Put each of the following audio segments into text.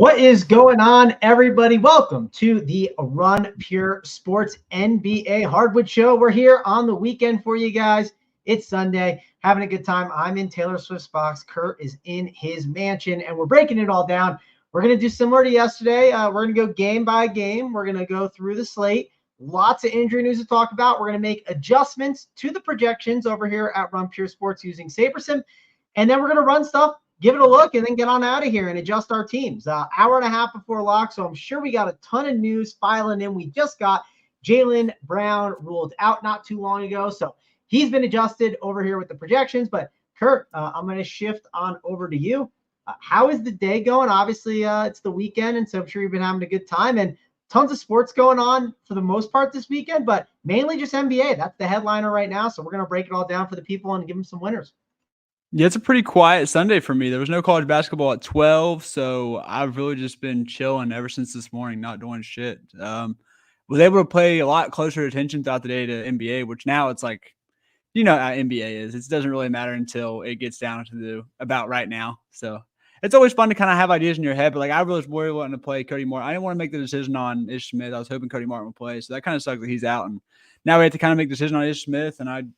What is going on, everybody? Welcome to the Run Pure Sports NBA Hardwood Show. We're here on the weekend for you guys. It's Sunday, having a good time. I'm in Taylor Swift's box. Kurt is in his mansion, and we're breaking it all down. We're going to do similar to yesterday. We're going to go game by game. We're going to go through the slate. Lots of injury news to talk about. We're going to make adjustments to the projections over here at Run Pure Sports using SaberSim, and then we're going to run stuff, give it a look, and then get on out of here and adjust our teams. Hour and a half before lock, so I'm sure we got a ton of news filing in. We just got Jaylen Brown ruled out not too long ago, so he's been adjusted over here with the projections. But Kurt, I'm going to shift on over to you. How is the day going? Obviously, it's the weekend, and so I'm sure you've been having a good time. And tons of sports going on for the most part this weekend, but mainly just NBA. That's the headliner right now, so we're going to break it all down for the people and give them some winners. Yeah, it's a pretty quiet Sunday for me. There was no college basketball at 12, so I've really just been chilling ever since this morning, not doing shit. Was able to pay a lot closer attention throughout the day to NBA, which now it's like, you know how NBA is. It doesn't really matter until it gets down to the about right now. So it's always fun to kind of have ideas in your head, but like I was really wanting to play Cody Martin. I didn't want to make the decision on Ish Smith. I was hoping Cody Martin would play, so that kind of sucks that he's out. And now we have to kind of make the decision on Ish Smith, and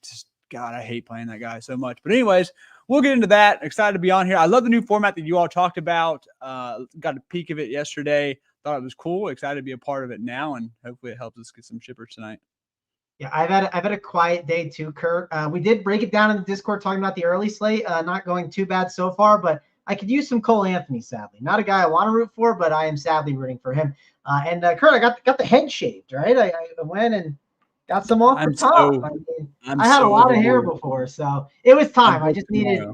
God, I hate playing that guy so much. But anyways, we'll get into that. Excited to be on here. I love the new format that you all talked about. Got a peek of it yesterday. Thought it was cool. Excited to be a part of it now, and hopefully it helps us get some shippers tonight. Yeah, I've had a quiet day too, Kurt. We did break it down in the Discord talking about the early slate. Not going too bad so far, but I could use some Cole Anthony, sadly. Not a guy I want to root for, but I am sadly rooting for him. And Kurt, I got the head shaved, right? I went and got some off the top. I had a lot of hair before, so it was time. I just needed.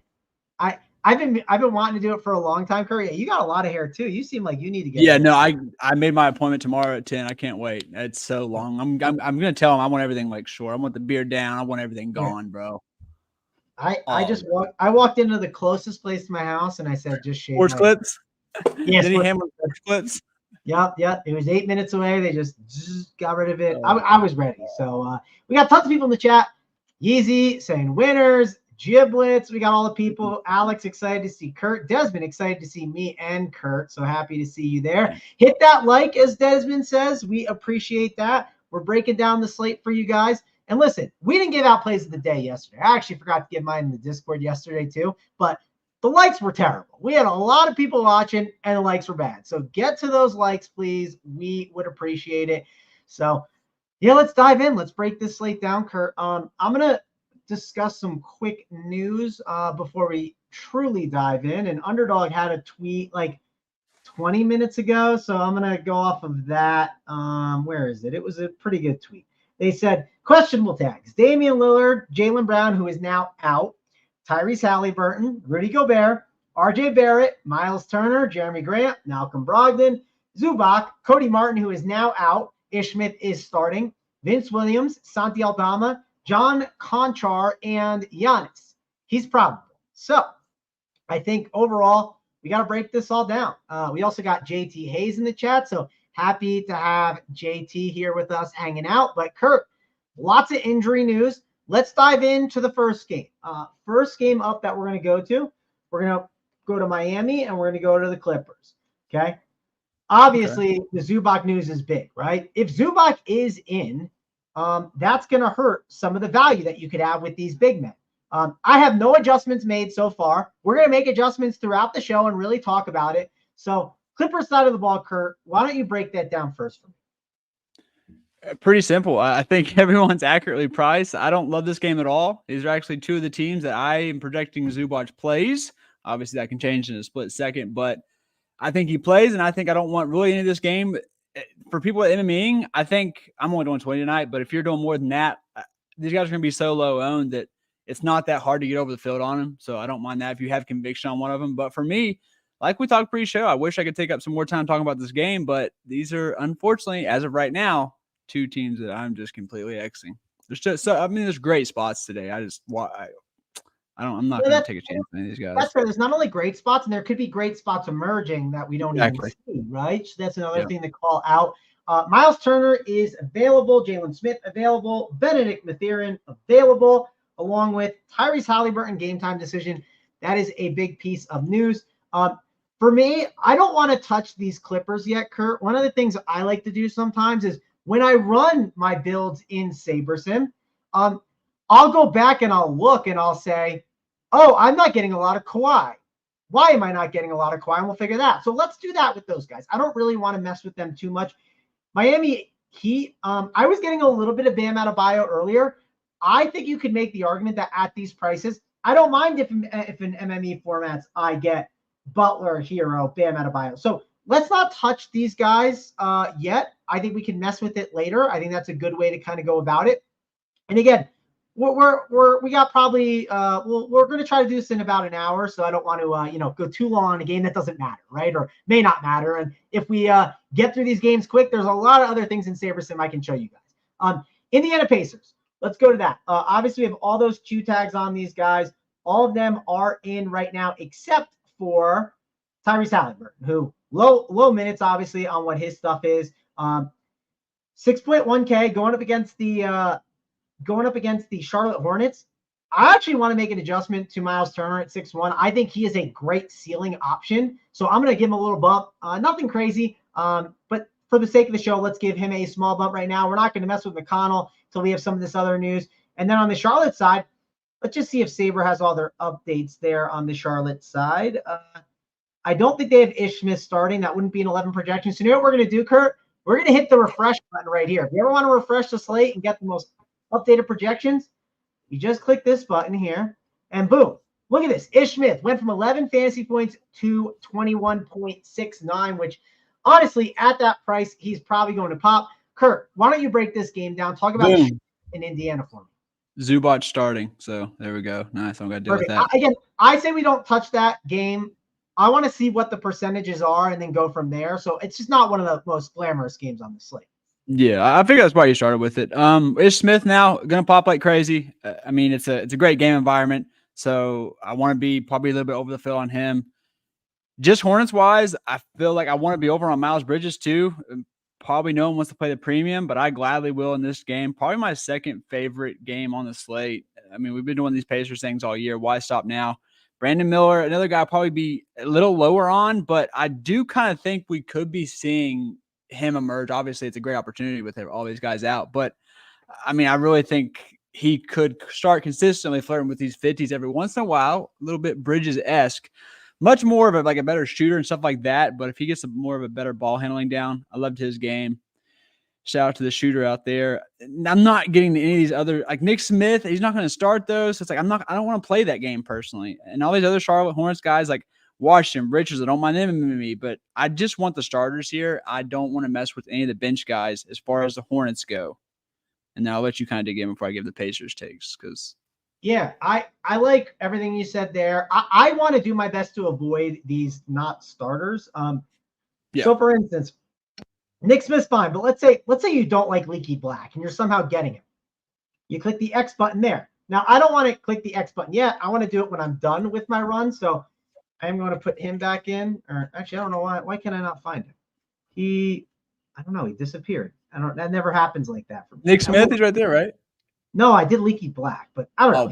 I've been wanting to do it for a long time, Curry. You got a lot of hair too. You seem like you need to get. Yeah, no, I made my appointment tomorrow at 10. I can't wait. It's so long. I'm gonna tell him I want everything like short. I want the beard down. I want everything gone, bro. I walked into the closest place to my house and I said, just shave. Sports clips. Yeah, Did he hammer sports clips? Yep. It was 8 minutes away. They just got rid of it. I was ready. So we got tons of people in the chat. Yeezy saying winners. Giblets. We got all the people. Alex excited to see Kurt. Desmond excited to see me and Kurt. So happy to see you there. Hit that like, as Desmond says. We appreciate that. We're breaking down the slate for you guys. And listen, we didn't give out plays of the day yesterday. I actually forgot to give mine in the Discord yesterday too. But the likes were terrible. We had a lot of people watching and the likes were bad. So get to those likes, please. We would appreciate it. So yeah, let's dive in. Let's break this slate down, Kurt. I'm going to discuss some quick news before we truly dive in. And Underdog had a tweet like 20 minutes ago. So I'm going to go off of that. Where is it? It was a pretty good tweet. They said, questionable tags: Damian Lillard, Jaylen Brown, who is now out, Tyrese Halliburton, Rudy Gobert, RJ Barrett, Miles Turner, Jeremy Grant, Malcolm Brogdon, Zubac, Cody Martin, who is now out, Ish Smith is starting, Vince Williams, Santi Aldama, John Conchar, and Giannis. He's probable. So I think overall, we got to break this all down. We also got JT Hayes in the chat, so happy to have JT here with us hanging out. But Kurt, lots of injury news. Let's dive into the first game. First game up that we're going to go to, we're going to go to Miami and we're going to go to the Clippers. Okay. Obviously, the Zubac news is big, right? If Zubac is in, that's going to hurt some of the value that you could have with these big men. I have no adjustments made so far. We're going to make adjustments throughout the show and really talk about it. So Clippers side of the ball, Kurt, why don't you break that down first for me? Pretty simple. I think everyone's accurately priced. I don't love this game at all. These are actually two of the teams that I am projecting Zubac plays. Obviously, that can change in a split second, but I think he plays, and I think I don't want really any of this game. For people at MMEing, I think I'm only doing 20 tonight, but if you're doing more than that, these guys are going to be so low owned that it's not that hard to get over the field on them. So I don't mind that if you have conviction on one of them. But for me, like we talked pre-show, I wish I could take up some more time talking about this game, but these are, unfortunately, as of right now, two teams that I'm just completely Xing. There's great spots today. I'm not going to take a chance on any of these guys. That's fair. There's not only great spots, and there could be great spots emerging that we don't even see, right? So that's another thing to call out. Miles Turner is available. Jalen Smith available. Benedict Mathurin available, along with Tyrese Halliburton game time decision. That is a big piece of news. For me, I don't want to touch these Clippers yet, Kurt. One of the things I like to do sometimes is when I run my builds in SaberSim, I'll go back and I'll look and I'll say, oh, I'm not getting a lot of Kawhi. Why am I not getting a lot of Kawhi? And we'll figure that out. So let's do that with those guys. I don't really want to mess with them too much. Miami Heat, I was getting a little bit of Bam Adebayo earlier. I think you could make the argument that at these prices, I don't mind if in MME formats I get Butler, Hero, Bam Adebayo. So let's not touch these guys yet. I think we can mess with it later. I think that's a good way to kind of go about it. And again, we got probably we're going to try to do this in about an hour, so I don't want to go too long on a game that doesn't matter, right, or may not matter. And if we get through these games quick, there's a lot of other things in SaberSim I can show you guys. Indiana Pacers, let's go to that. Obviously, we have all those Q tags on these guys. All of them are in right now, except for Tyrese Halliburton, who low minutes, obviously, on what his stuff is. 6.1K going up against the Charlotte Hornets. I actually want to make an adjustment to Miles Turner at 6'1". I think he is a great ceiling option. So I'm going to give him a little bump. Nothing crazy, but for the sake of the show, let's give him a small bump right now. We're not going to mess with McConnell until we have some of this other news. And then on the Charlotte side, let's just see if Saber has all their updates there on the Charlotte side. I don't think they have Ish Smith starting. That wouldn't be an 11 projection. So you know what we're going to do, Kurt? We're going to hit the refresh button right here. If you ever want to refresh the slate and get the most updated projections, you just click this button here, and boom. Look at this. Ish Smith went from 11 fantasy points to 21.69, which honestly, at that price, he's probably going to pop. Kurt, why don't you break this game down? Talk about in Indiana for me. Zubac starting. So there we go. Nice. I'm going to deal with that. Again, I say we don't touch that game. I want to see what the percentages are and then go from there. So it's just not one of the most glamorous games on the slate. Yeah, I figure that's why you started with it. Ish Smith now going to pop like crazy. I mean, it's a great game environment. So I want to be probably a little bit over the fill on him. Just Hornets wise, I feel like I want to be over on Miles Bridges too. Probably no one wants to play the premium, but I gladly will in this game. Probably my second favorite game on the slate. I mean, we've been doing these Pacers things all year. Why stop now? Brandon Miller, another guy, probably be a little lower on, but I do kind of think we could be seeing him emerge. Obviously, it's a great opportunity with all these guys out, but I mean, I really think he could start consistently flirting with these 50s every once in a while, a little bit Bridges-esque, much more of a better shooter and stuff like that. But if he gets more of a better ball handling down, I loved his game. Shout out to the shooter out there. I'm not getting any of these other, like Nick Smith. He's not going to start those. So it's like, I don't want to play that game personally. And all these other Charlotte Hornets guys like Washington, Richards, I don't mind them in me, but I just want the starters here. I don't want to mess with any of the bench guys as far as the Hornets go. And now I'll let you kind of dig in before I give the Pacers takes. Yeah, I like everything you said there. I want to do my best to avoid these not starters. So for instance, Nick Smith's fine, but let's say you don't like Leaky Black and you're somehow getting it. You click the X button there. Now, I don't want to click the X button yet. I want to do it when I'm done with my run. So I'm going to put him back in. Or actually, I don't know why. Why can I not find him? I don't know. He disappeared. That never happens like that for me. Nick Smith is right there, right? No, I did Leaky Black, but I don't know.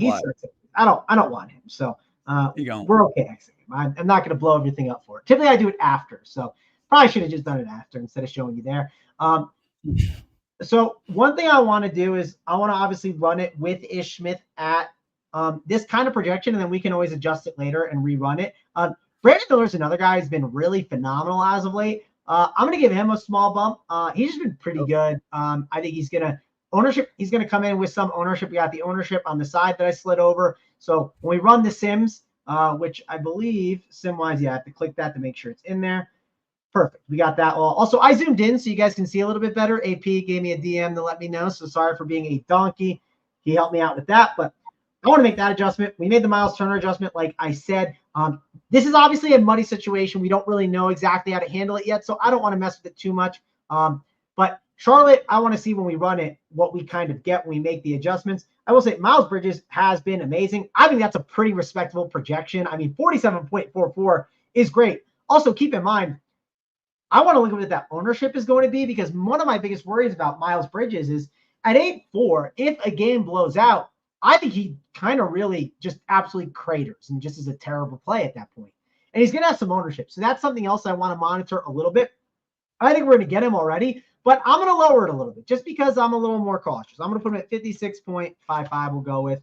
I don't want him. So we're okay exiting him. I'm not going to blow everything up for it. Typically, I do it after. So probably should have just done it after instead of showing you there. So one thing I want to do is I want to obviously run it with Ish Smith at this kind of projection, and then we can always adjust it later and rerun it. Brandon Miller's another guy who's been really phenomenal as of late. I'm going to give him a small bump. He's just been pretty good. I think he's going to come in with some ownership. We got the ownership on the side that I slid over. So when we run the Sims, which I believe sim-wise, I have to click that to make sure it's in there. Perfect. We got that all. Also, I zoomed in so you guys can see a little bit better. AP gave me a DM to let me know. So sorry for being a donkey. He helped me out with that, but I want to make that adjustment. We made the Miles Turner adjustment, like I said. This is obviously a muddy situation. We don't really know exactly how to handle it yet, so I don't want to mess with it too much. But Charlotte, I want to see when we run it what we kind of get when we make the adjustments. I will say Miles Bridges has been amazing. I think that's a pretty respectable projection. I mean, 47.44 is great. Also, keep in mind, I want to look at what that ownership is going to be, because one of my biggest worries about Miles Bridges is at 8.4, if a game blows out, I think he kind of really just absolutely craters and just is a terrible play at that point. and he's going to have some ownership. So that's something else I want to monitor a little bit. I think we're going to get him already, but I'm going to lower it a little bit just because I'm a little more cautious. I'm going to put him at 56.55. We'll go with.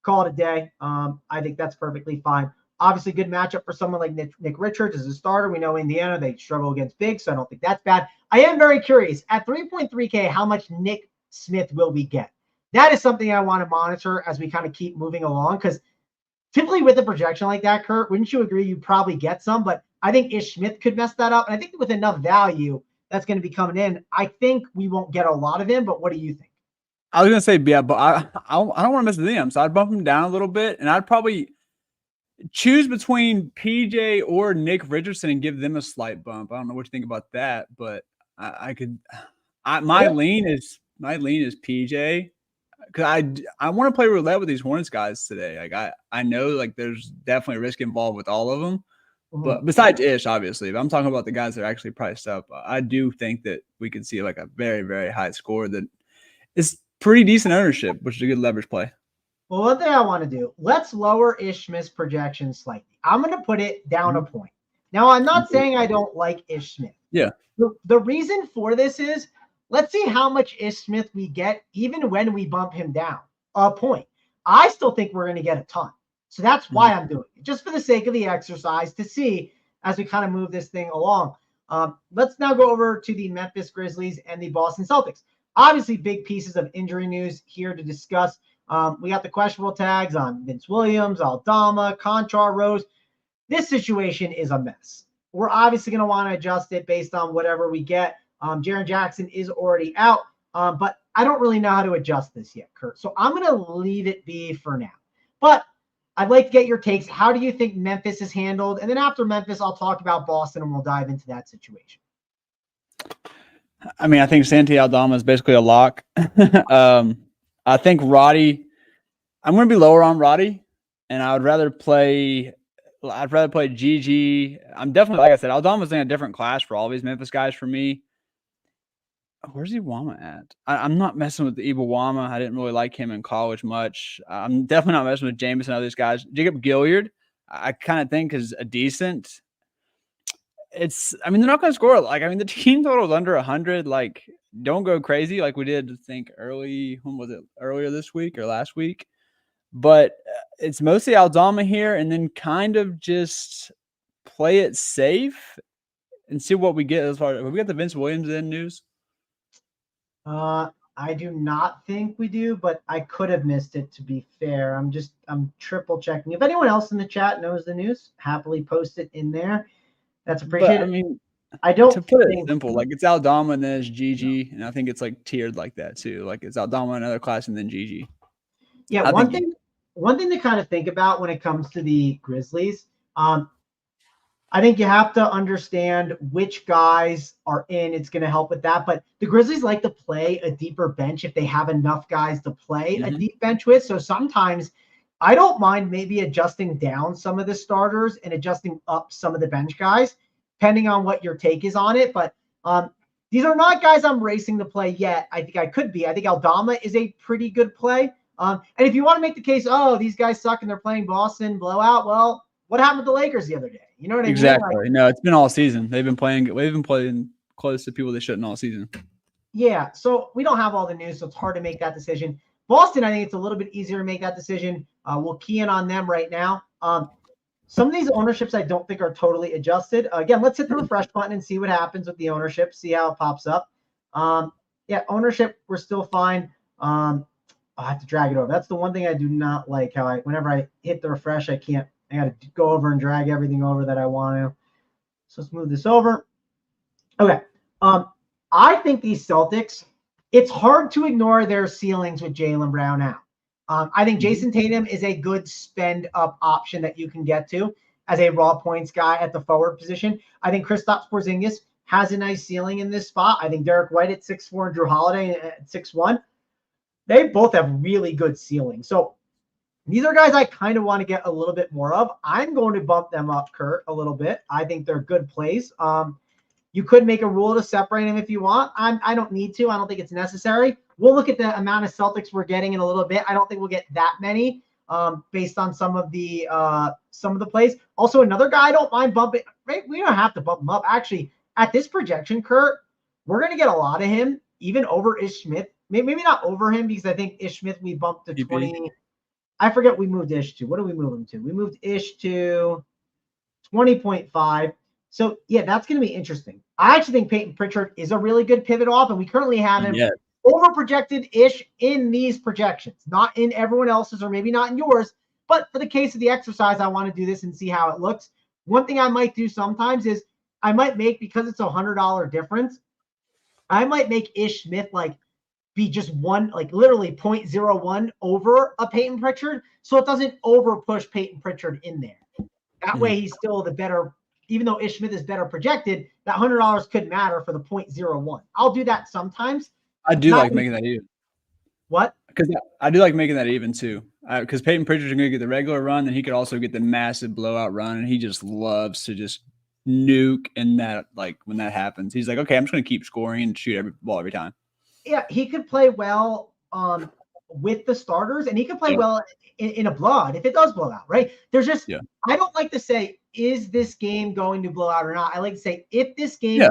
Call it a day. I think that's perfectly fine. Obviously, good matchup for someone like Nick Richards as a starter. We know Indiana, they struggle against bigs, so I don't think that's bad. I am very curious. At 3.3K, how much Nick Smith will we get? That is something I want to monitor as we kind of keep moving along, because typically with a projection like that, Kurt, wouldn't you agree you probably get some? But I think Ish Smith could mess that up. And I think with enough value that's going to be coming in, I think we won't get a lot of him. But what do you think? I was going to say, yeah, but I don't want to mess with him. So I'd bump him down a little bit, and I'd probably choose between PJ or Nick Richardson and give them a slight bump. I don't know what you think about that, but my lean is PJ, because I want to play roulette with these Hornets guys today. Like I know like there's definitely risk involved with all of them, but besides Ish, obviously, if I'm talking about the guys that are actually priced up, I do think that we could see like a very, very high score that is pretty decent ownership, which is a good leverage play. Well, one thing I want to do, let's lower Ish Smith's projection slightly. I'm going to put it down a point. Now, I'm not saying I don't like Ish Smith. Yeah. The reason for this is, let's see how much Ish Smith we get even when we bump him down a point. I still think we're going to get a ton. So that's why I'm doing it, just for the sake of the exercise to see as we kind of move this thing along. Let's now go over to the Memphis Grizzlies and the Boston Celtics. Obviously, big pieces of injury news here to discuss. We got the questionable tags on Vince Williams, Aldama, Conchar, Rose. This situation is a mess. We're obviously going to want to adjust it based on whatever we get. Jaren Jackson is already out, but I don't really know how to adjust this yet, Kurt. So I'm going to leave it be for now. But I'd like to get your takes. How do you think Memphis is handled? And then after Memphis, I'll talk about Boston and we'll dive into that situation. I mean, I think Santi Aldama is basically a lock. I think Roddy, I'm going to be lower on Roddy, and I'd rather play GG. I'm definitely, like I said, Aldama's in a different class for all these Memphis guys for me. Where's Iwama at? I'm not messing with the Iwama. I didn't really like him in college much. I'm definitely not messing with Jameson and other guys. Jacob Gilliard, I kind of think is a decent. They're not going to score. The team total is under 100. Like, don't go crazy like we did, I think, earlier this week or last week. But it's mostly Aldama here, and then kind of just play it safe and see what we get as far as we got the Vince Williams in news. I do not think we do, but I could have missed it, to be fair. I'm triple checking. If anyone else in the chat knows the news, happily post it in there. That's appreciated. I don't to put it simple, like it's Aldama and then it's GG, and I think it's like tiered like that too. Like it's Aldama in another class and then GG. Yeah, one thing to kind of think about when it comes to the Grizzlies, I think you have to understand which guys are in. It's going to help with that. But the Grizzlies like to play a deeper bench if they have enough guys to play a deep bench with. So sometimes I don't mind maybe adjusting down some of the starters and adjusting up some of the bench guys, depending on what your take is on it. But these are not guys I'm racing to play yet. I think I could be. I think Aldama is a pretty good play. And if you want to make the case, these guys suck and they're playing Boston blowout, well, what happened with the Lakers the other day? You know what I mean? Exactly. No, it's been all season. They've been playing close to people they shouldn't all season. Yeah. So we don't have all the news, so it's hard to make that decision. Boston, I think it's a little bit easier to make that decision. We'll key in on them right now. Some of these ownerships I don't think are totally adjusted. Again, let's hit the refresh button and see what happens with the ownership, see how it pops up. Ownership, we're still fine. I'll have to drag it over. That's the one thing I do not like, how whenever I hit the refresh, I got to go over and drag everything over that I want to. So let's move this over. Okay. I think these Celtics, it's hard to ignore their ceilings with Jaylen Brown out. I think Jason Tatum is a good spend up option that you can get to as a raw points guy at the forward position. I think Kristaps Porzingis has a nice ceiling in this spot. I think Derek White at 6'4" and Drew Holiday at 6'1". They both have really good ceilings. So these are guys I kind of want to get a little bit more of. I'm going to bump them up, Kurt, a little bit. I think they're good plays. You could make a rule to separate them if you want. I don't need to. I don't think it's necessary. We'll look at the amount of Celtics we're getting in a little bit. I don't think we'll get that many. based on some of the plays. Also, another guy I don't mind bumping. Right? We don't have to bump him up. Actually, at this projection, Kurt, we're going to get a lot of him, even over Ish Smith. Maybe not over him because I think Ish Smith we bumped to 20. I forget we moved Ish to. What did we move him to? We moved Ish to 20.5. So, yeah, that's going to be interesting. I actually think Peyton Pritchard is a really good pivot off, and we currently have him over-projected-ish in these projections. Not in everyone else's or maybe not in yours, but for the case of the exercise, I want to do this and see how it looks. One thing I might do sometimes is I might make, because it's a $100 difference, I might make Ish Smith be just one, literally 0.01 over a Peyton Pritchard, so it doesn't over-push Peyton Pritchard in there. That way he's still the better, even though Ish Smith is better projected, that $100 could matter for the 0.01. I'll do that sometimes. I do like making that even. What? Because I do like making that even too. Because Peyton Pritchard's going to get the regular run, then he could also get the massive blowout run, and he just loves to just nuke. And that, when that happens, he's like, okay, I'm just going to keep scoring and shoot every ball every time. Yeah, he could play well with the starters, and he could play well in a blowout if it does blow out, right? There's just I don't like to say, is this game going to blow out or not? I like to say, if this game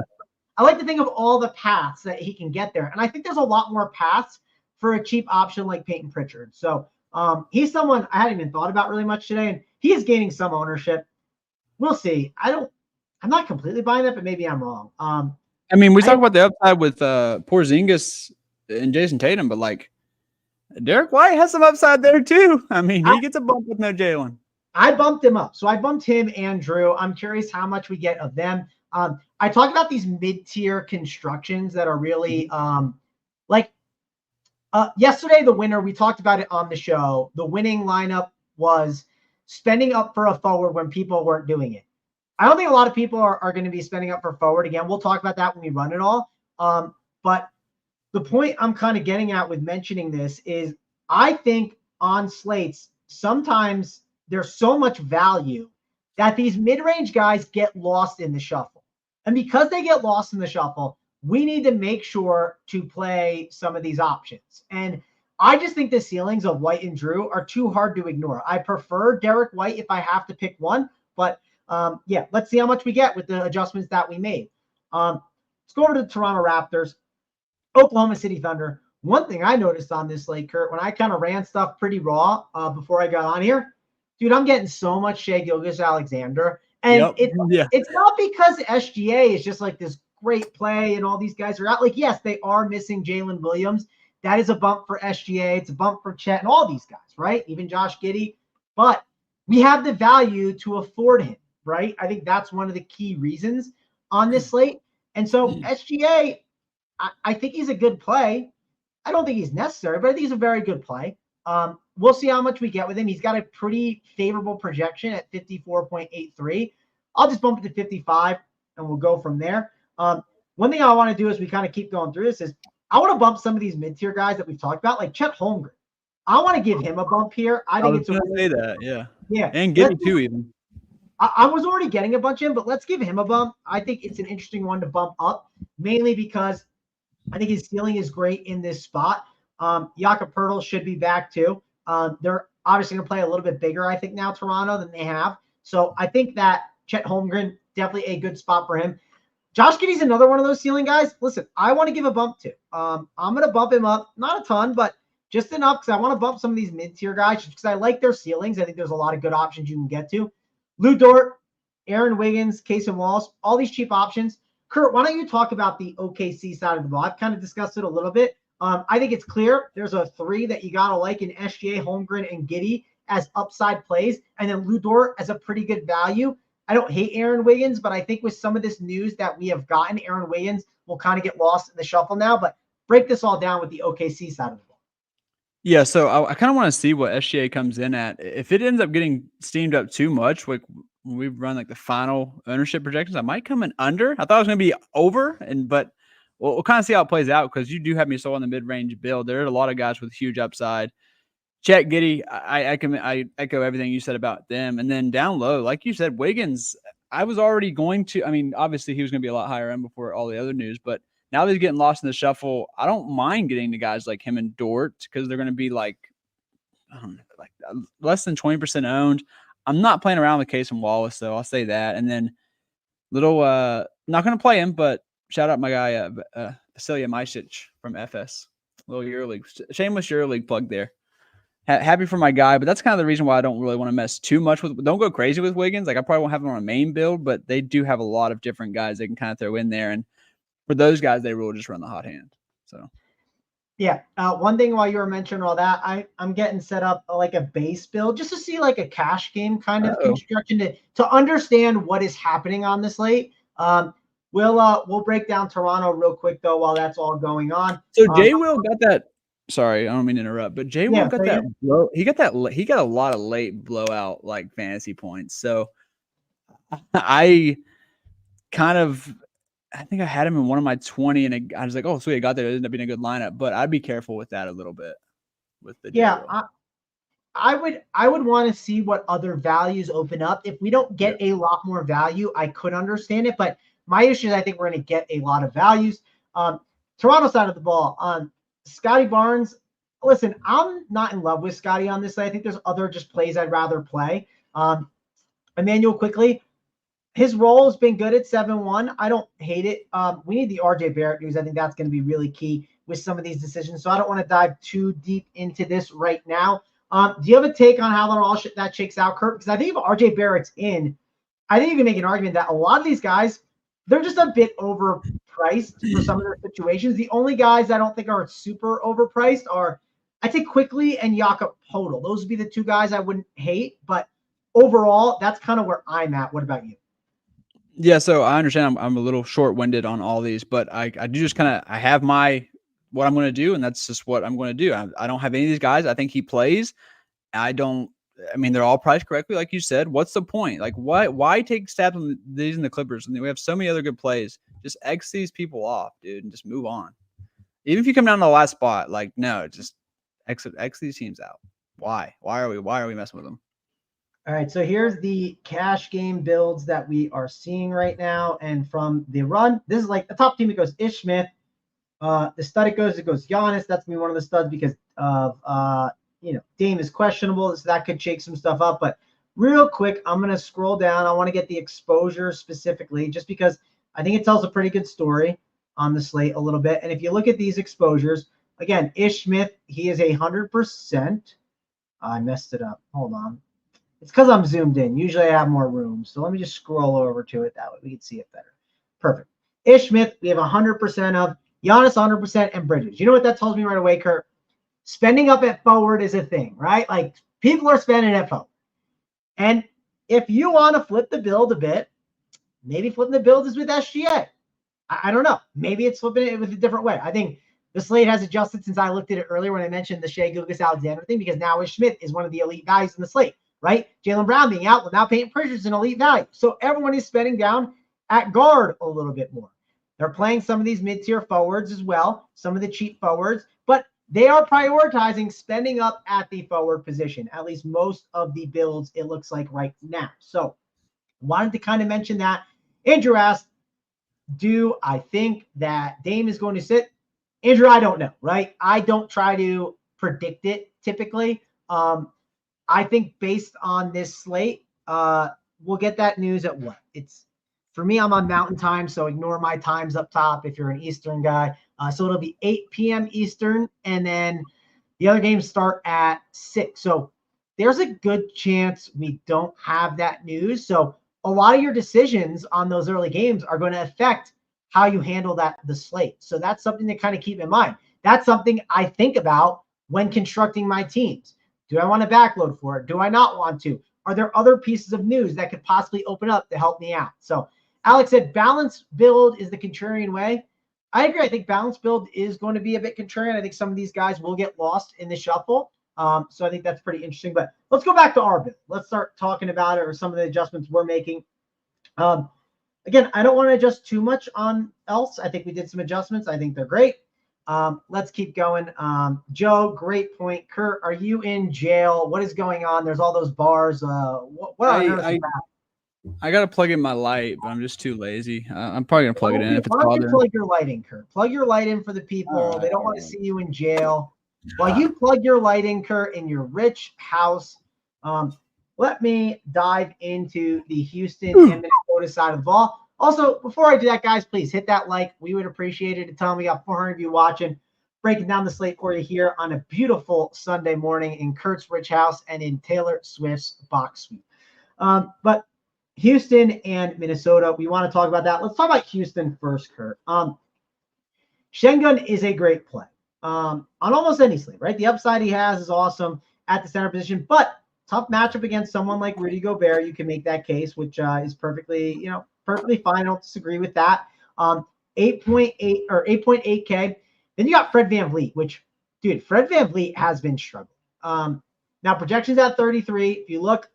I like to think of all the paths that he can get there. And I think there's a lot more paths for a cheap option like Peyton Pritchard. So he's someone I hadn't even thought about really much today, and he is gaining some ownership. We'll see. I'm not completely buying that, but maybe I'm wrong. I mean, we talk about the upside with Porzingis and Jason Tatum, but Derek White has some upside there too. I mean, he gets a bump with no Jalen. I bumped him up. So I bumped him and Drew. I'm curious how much we get of them. I talk about these mid-tier constructions that are really yesterday, the winner, we talked about it on the show. The winning lineup was spending up for a forward when people weren't doing it. I don't think a lot of people are going to be spending up for forward. Again, we'll talk about that when we run it all. But the point I'm kind of getting at with mentioning this is I think on slates, sometimes there's so much value that these mid-range guys get lost in the shuffle. And because they get lost in the shuffle, we need to make sure to play some of these options. And I just think the ceilings of White and Drew are too hard to ignore. I prefer Derek White if I have to pick one, but let's see how much we get with the adjustments that we made. Let's go over to the Toronto Raptors, Oklahoma City Thunder. One thing I noticed on this slate, Kurt, when I kind of ran stuff pretty raw before I got on here, dude, I'm getting so much Shai Gilgeous-Alexander. And it's not because SGA is just this great play and all these guys are out. Yes, they are missing Jalen Williams. That is a bump for SGA. It's a bump for Chet and all these guys, right? Even Josh Giddey. But we have the value to afford him, right? I think that's one of the key reasons on this slate. And so SGA, I think he's a good play. I don't think he's necessary, but I think he's a very good play. We'll see how much we get with him. He's got a pretty favorable projection at 54.83. I'll just bump it to 55 and we'll go from there. One thing I want to do as we kind of keep going through this is I want to bump some of these mid-tier guys that we've talked about, like Chet Holmgren. I want to give him a bump here. I think it's a say that, yeah, and Giddey too even. I was already getting a bunch of him, but let's give him a bump. I think it's an interesting one to bump up, mainly because I think his ceiling is great in this spot. Jakob Poeltl should be back too. They're obviously going to play a little bit bigger, I think, now, Toronto, than they have. So I think that Chet Holmgren, definitely a good spot for him. Josh Giddey's another one of those ceiling guys. Listen, I want to give a bump to. I'm going to bump him up, not a ton, but just enough because I want to bump some of these mid-tier guys just because I like their ceilings. I think there's a lot of good options you can get to. Lou Dort, Aaron Wiggins, Casey Wallace, all these cheap options. Kurt, why don't you talk about the OKC side of the ball? I've kind of discussed it a little bit. I think it's clear there's a three that you got to like in SGA, Holmgren, and Giddey as upside plays, and then Lou Dort as a pretty good value. I don't hate Aaron Wiggins, but I think with some of this news that we have gotten, Aaron Wiggins will kind of get lost in the shuffle now. But break this all down with the OKC side of the ball. Yeah, so I kind of want to see what SGA comes in at. If it ends up getting steamed up too much, like when we run the final ownership projections, I might come in under. I thought it was going to be over, but we'll kind of see how it plays out because you do have me sold on the mid-range build. There are a lot of guys with huge upside. Chet, Giddey, I echo everything you said about them. And then down low, like you said, Wiggins, I was already going to – I mean, obviously he was going to be a lot higher end before all the other news, but now that he's getting lost in the shuffle, I don't mind getting the guys like him and Dort because they're going to be I don't know, like less than 20% owned. I'm not playing around with Case and Wallace, though. I'll say that. And then not going to play him, but shout out my guy, Vasilya Micic from FS. Little EuroLeague. Shameless EuroLeague plug there. Happy for my guy, but that's kind of the reason why I don't really want to mess too much with. Don't go crazy with Wiggins. Like I probably won't have him on a main build, but they do have a lot of different guys they can kind of throw in there. And for those guys, they will just run the hot hand. So. Yeah. One thing while you were mentioning all that, I'm getting set up like a base build just to see like a cash game kind of construction to understand what is happening on this slate. We'll break down Toronto real quick though while that's all going on. So Jay Will got that. Sorry, I don't mean to interrupt, but Jay Will got that. He got a lot of late blowout like fantasy points. So I think I had him in one of my 20, and I was like, oh, sweet, I got there. It ended up being a good lineup, but I'd be careful with that a little bit. With the I would want to see what other values open up. If we don't get a lot more value, I could understand it, but my issue is I think we're going to get a lot of values. Toronto side of the ball, Scotty Barnes. Listen, I'm not in love with Scotty on this side. I think there's other just plays I'd rather play. Emmanuel quickly. His role has been good at 7-1. I don't hate it. We need the RJ Barrett news. I think that's going to be really key with some of these decisions. So I don't want to dive too deep into this right now. Do you have a take on how that shakes out, Kurt? Because I think if RJ Barrett's in, I think you can make an argument that a lot of these guys, they're just a bit overpriced for some of their situations. The only guys I don't think are super overpriced are, I'd say, Quickly and Jakob Poeltl. Those would be the two guys I wouldn't hate. But overall, that's kind of where I'm at. What about you? Yeah, so I understand I'm a little short-winded on all these, but I do just I have what I'm going to do, and that's just what I'm going to do. I don't have any of these guys. I think he plays. They're all priced correctly, like you said. What's the point? Like, why take stabs on these and the Clippers? And we have so many other good plays. Just X these people off, dude, and just move on. Even if you come down to the last spot, like, no, just X these teams out. Why? Why are we messing with them? All right, so here's the cash game builds that we are seeing right now. And from the run, this is like the top team. It goes Ish Smith. The stud it goes Giannis. That's me one of the studs because of Dame is questionable, so that could shake some stuff up. But real quick, I'm gonna scroll down. I want to get the exposure specifically, just because I think it tells a pretty good story on the slate a little bit. And if you look at these exposures, again, Ish Smith, he is 100%. I messed it up. Hold on. It's because I'm zoomed in. Usually I have more room. So let me just scroll over to it. That way we can see it better. Perfect. Ish Smith, we have 100% of. Giannis, 100%, and Bridges. You know what that tells me right away, Kurt? Spending up at forward is a thing, right? Like, people are spending at forward. And if you want to flip the build a bit, maybe flipping the build is with SGA. I don't know. Maybe it's flipping it with a different way. I think the slate has adjusted since I looked at it earlier when I mentioned the Shea Gilgeous-Alexander thing, because now Ish Smith is one of the elite values in the slate, right? Jaylen Brown being out, well, now Peyton Pritchard's an elite value. So everyone is spending down at guard a little bit more. They're playing some of these mid-tier forwards as well, some of the cheap forwards, but they are prioritizing spending up at the forward position, at least most of the builds, it looks like right now. So wanted to kind of mention that. Andrew asked, do I think that Dame is going to sit? Andrew, I don't know, right? I don't try to predict it typically. I think based on this slate, we'll get that news at what? For me, I'm on Mountain Time, so ignore my times up top if you're an Eastern guy. So it'll be 8 p.m. Eastern, and then the other games start at 6. So there's a good chance we don't have that news. So a lot of your decisions on those early games are going to affect how you handle the slate. So that's something to kind of keep in mind. That's something I think about when constructing my teams. Do I want to backload for it? Do I not want to? Are there other pieces of news that could possibly open up to help me out? So Alex said balanced build is the contrarian way. I agree. I think balanced build is going to be a bit contrarian. I think some of these guys will get lost in the shuffle. So I think that's pretty interesting. But let's go back to our build. Let's start talking about it, or some of the adjustments we're making. Again, I don't want to adjust too much on else. I think we did some adjustments. I think they're great. Let's keep going. Joe, great point. Kurt, are you in jail? What is going on? There's all those bars. What on earth is that? I got to plug in my light, but I'm just too lazy. I'm probably going to plug it in if it's bothering. Plug your light in, Kurt. Plug your light in for the people. They don't want to see you in jail. While you plug your light in, Kurt, in your rich house, let me dive into the Houston and Minnesota side of the ball. Also, before I do that, guys, please hit that like. We would appreciate it. Tell me we got 400 of you watching, breaking down the slate for you here on a beautiful Sunday morning in Kurt's rich house and in Taylor Swift's box suite. But Houston and Minnesota, we want to talk about that. Let's talk about Houston first, Kurt. Mangone is a great play on almost any slate, right? The upside he has is awesome at the center position, but tough matchup against someone like Rudy Gobert. You can make that case, which is perfectly fine. I don't disagree with that. 8.8 or 8.8K. Then you got Fred VanVleet, which, dude, Fred VanVleet has been struggling. Now projections at 33. If you look,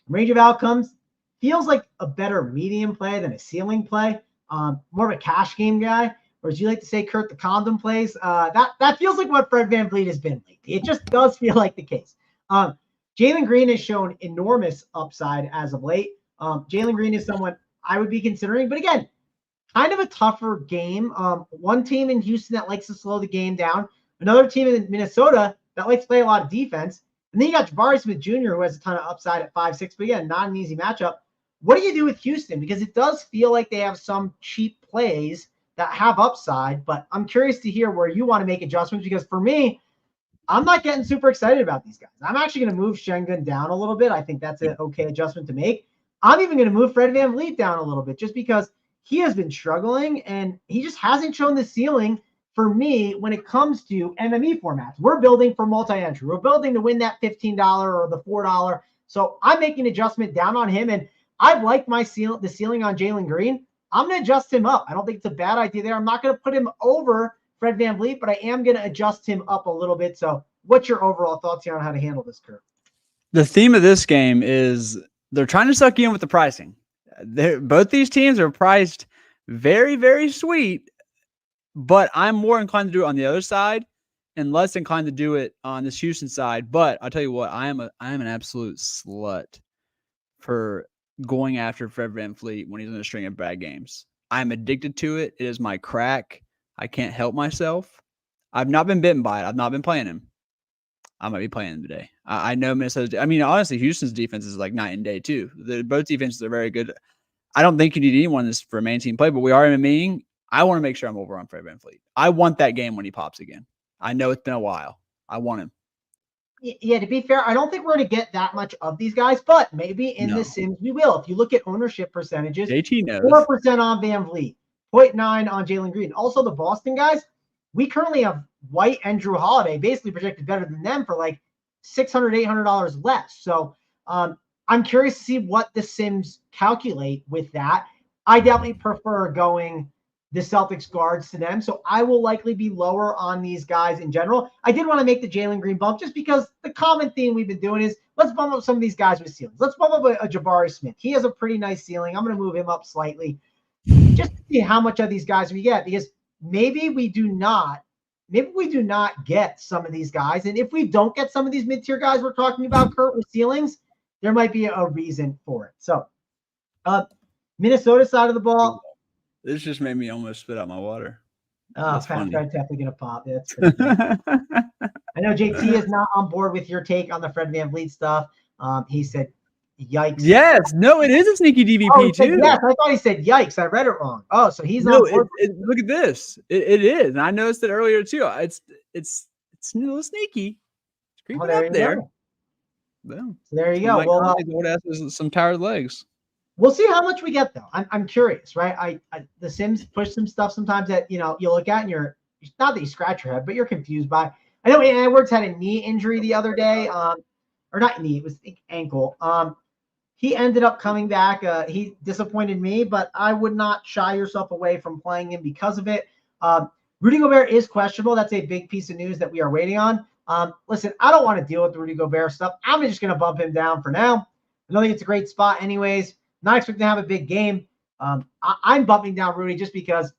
range of outcomes feels like a better medium play than a ceiling play. More of a cash game guy. Or as you like to say, Kurt, the condom plays. That feels like what Fred VanVleet has been lately. It just does feel like the case. Jalen Green has shown enormous upside as of late. Jalen Green is someone I would be considering. But again, kind of a tougher game. One team in Houston that likes to slow the game down. Another team in Minnesota that likes to play a lot of defense. And then you got Jabari Smith Jr., who has a ton of upside at 5'6", but again, not an easy matchup. What do you do with Houston? Because it does feel like they have some cheap plays that have upside, but I'm curious to hear where you want to make adjustments, because for me, I'm not getting super excited about these guys. I'm actually going to move Mangone down a little bit. I think that's an okay adjustment to make. I'm even going to move Fred VanVleet down a little bit just because he has been struggling and he just hasn't shown the ceiling for me when it comes to MME formats. We're building for multi-entry. We're building to win that $15 or the $4. So I'm making an adjustment down on him, and I've liked the ceiling on Jalen Green. I'm going to adjust him up. I don't think it's a bad idea there. I'm not going to put him over Fred VanVleet, but I am going to adjust him up a little bit. So what's your overall thoughts here on how to handle this, Kurt? The theme of this game is they're trying to suck you in with the pricing. Both these teams are priced very, very sweet, but I'm more inclined to do it on the other side and less inclined to do it on this Houston side. But I'll tell you what, I am an absolute slut for going after Fred VanVleet when he's in a string of bad games. I'm addicted to it. It is my crack. I can't help myself. I've not been bitten by it. I've not been playing him. I might be playing him today. I know Minnesota. I mean, honestly, Houston's defense is like night and day too. Both defenses are very good. I don't think you need anyone this for a main team play, but we are MMEing. I want to make sure I'm over on Fred VanVleet. I want that game when he pops again. I know it's been a while. I want him. Yeah, to be fair, I don't think we're going to get that much of these guys, but maybe in the Sims we will. If you look at ownership percentages, 4% on VanVleet, 0.9 on Jalen Green. Also, the Boston guys, we currently have White and Drew Holiday basically projected better than them for like $600, $800 less. So I'm curious to see what the Sims calculate with that. I definitely prefer going the Celtics guards to them. So I will likely be lower on these guys in general. I did want to make the Jalen Green bump just because the common theme we've been doing is let's bump up some of these guys with ceilings. Let's bump up a Jabari Smith. He has a pretty nice ceiling. I'm going to move him up slightly just to see how much of these guys we get, because maybe we do not get some of these guys. And if we don't get some of these mid-tier guys we're talking about, Kurt, with ceilings, there might be a reason for it. So Minnesota side of the ball. This just made me almost spit out my water. Oh, Fred's definitely going to pop. That's I know JT is not on board with your take on the Fred VanVleet stuff. He said, yikes. Yes. No, it is a sneaky DVP too. Yes, I thought he said yikes. I read it wrong. Oh, so he's on board. Look at this. It is. And I noticed it earlier too. It's a little sneaky. It's creeping up there. Boom. So there you go. Like, well, old ass has some tired legs. We'll see how much we get though. I'm curious, right? The Sims push some stuff sometimes that you look at and you're not that you scratch your head, but you're confused by. I know Edwards had a knee injury the other day, or not knee, it was ankle. He ended up coming back. He disappointed me, but I would not shy yourself away from playing him because of it. Rudy Gobert is questionable. That's a big piece of news that we are waiting on. Listen, I don't want to deal with the Rudy Gobert stuff. I'm just going to bump him down for now. I don't think it's a great spot anyways. Not expecting to have a big game. I'm bumping down Rudy just because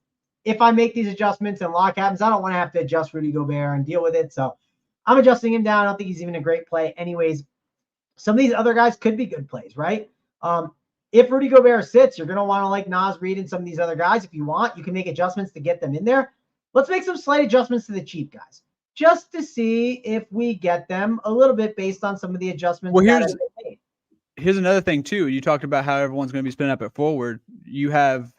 if I make these adjustments and lock happens, I don't want to have to adjust Rudy Gobert and deal with it. So I'm adjusting him down. I don't think he's even a great play anyways. Some of these other guys could be good plays, right? If Rudy Gobert sits, you're going to want to like Nas Reed and some of these other guys. If you want, you can make adjustments to get them in there. Let's make some slight adjustments to the cheap guys. just to see if we get them a little bit based on some of the adjustments. Well, that have been made. Here's another thing too. You talked about how everyone's going to be spinning up at forward. You have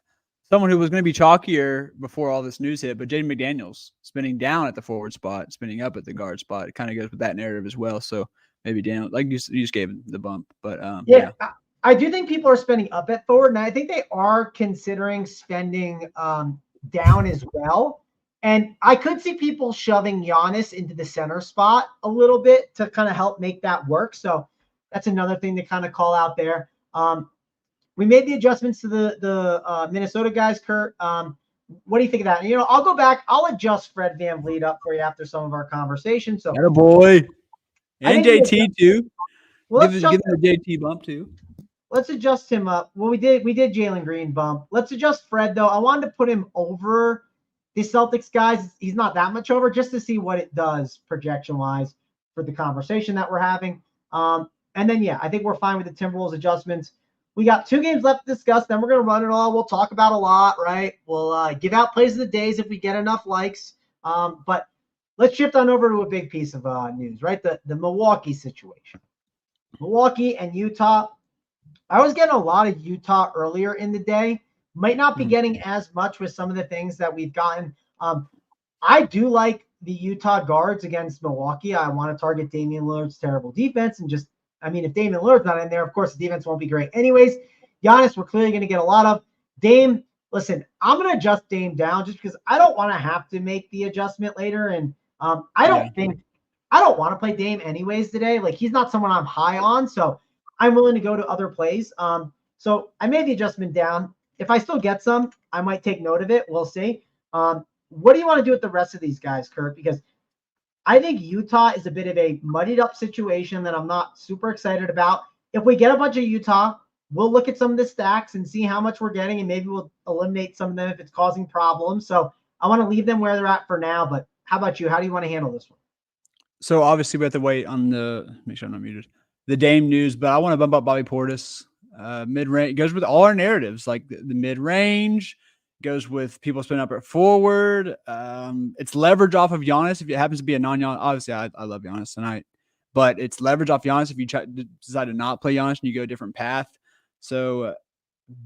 someone who was going to be chalkier before all this news hit, but Jaden McDaniels spinning down at the forward spot, spinning up at the guard spot. It kind of goes with that narrative as well. So maybe Daniel, like you just gave him the bump, but yeah. I do think people are spending up at forward, and I think they are considering spending down as well. And I could see people shoving Giannis into the center spot a little bit to kind of help make that work. So that's another thing to kind of call out there. We made the adjustments to the Minnesota guys, Kurt. What do you think of that? And, I'll go back. I'll adjust Fred VanVleet up for you after some of our conversation. So, boy, and JT too. Well, give him a JT bump too. Let's adjust him up. Well, we did Jalen Green bump. Let's adjust Fred though. I wanted to put him over the Celtics guys. He's not that much over, just to see what it does projection wise for the conversation that we're having. And then I think we're fine with the Timberwolves adjustments. We got 2 games left to discuss. Then we're going to run it all. We'll talk about a lot, right? We'll give out plays of the days if we get enough likes. But let's shift on over to a big piece of news, right? The Milwaukee situation. Milwaukee and Utah. I was getting a lot of Utah earlier in the day. Might not be getting as much with some of the things that we've gotten. I do like the Utah guards against Milwaukee. I want to target Damian Lillard's terrible defense and just, if Damian Lillard's not in there, of course, the defense won't be great. Anyways, Giannis, we're clearly going to get a lot of. Dame, listen, I'm going to adjust Dame down just because I don't want to have to make the adjustment later. And I don't want to play Dame anyways today. Like, he's not someone I'm high on, so I'm willing to go to other plays. So I made the adjustment down. If I still get some, I might take note of it. We'll see. What do you want to do with the rest of these guys, Kurt? Because I think Utah is a bit of a muddied up situation that I'm not super excited about. If we get a bunch of Utah, we'll look at some of the stacks and see how much we're getting, and maybe we'll eliminate some of them if it's causing problems. So I want to leave them where they're at for now. But how about you? How do you want to handle this one? So obviously we have to wait on make sure I'm not muted, the Dame news, but I want to bump up Bobby Portis. Mid-range goes with all our narratives, like the mid-range goes with people spinning up at forward. It's leverage off of Giannis if it happens to be a non-Giannis. Obviously, I love Giannis tonight, but it's leverage off Giannis if you decide to not play Giannis and you go a different path. So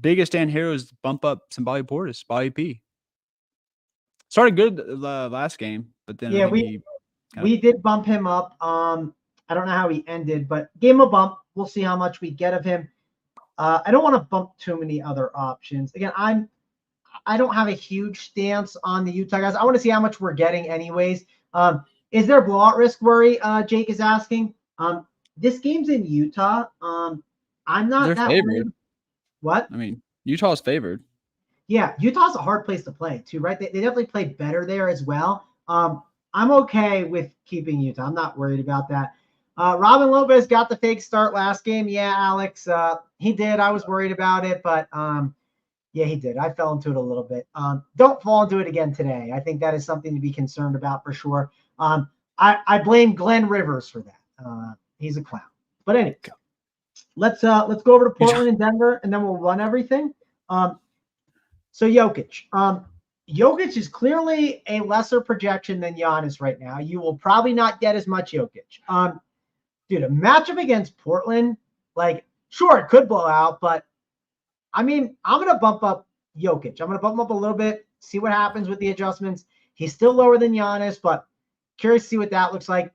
biggest stand here is bump up some Bobby Portis, Bobby P. Started good last game, but then we did bump him up. I don't know how he ended, but gave him a bump. We'll see how much we get of him. I don't want to bump too many other options. Again, I don't have a huge stance on the Utah guys. I want to see how much we're getting anyways. Is there blowout risk worry? Jake is asking. This game's in Utah. I'm not They're that favored. worried. What? Utah's favored. Yeah, Utah's a hard place to play too, right? They definitely play better there as well. I'm okay with keeping Utah. I'm not worried about that. Robin Lopez got the fake start last game. Yeah, Alex, he did. I was worried about it, but yeah, he did. I fell into it a little bit. Don't fall into it again today. I think that is something to be concerned about for sure. I blame Glenn Rivers for that. He's a clown. But anyway, let's go over to Portland and Denver, and then we'll run everything. So Jokic. Jokic is clearly a lesser projection than Giannis right now. You will probably not get as much Jokic. Dude, a matchup against Portland, sure, it could blow out, but I'm going to bump up Jokic. I'm going to bump him up a little bit, see what happens with the adjustments. He's still lower than Giannis, but curious to see what that looks like.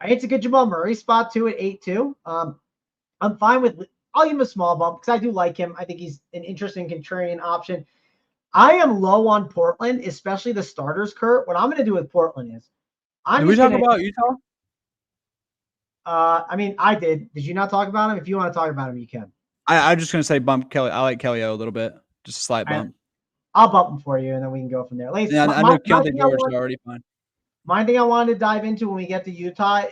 It's a good Jamal Murray spot, too, at 8-2. I'm fine with – I'll give him a small bump because I do like him. I think he's an interesting contrarian option. I am low on Portland, especially the starters, Kurt. What I'm going to do with Portland is – Did we talk about Utah? I did. Did you not talk about him? If you want to talk about him, you can. I'm just going to say bump Kelly. I like Kelly O a little bit. Just a slight bump. I'll bump him for you, and then we can go from there. I know Kelly George is already fine. My thing I wanted to dive into when we get to Utah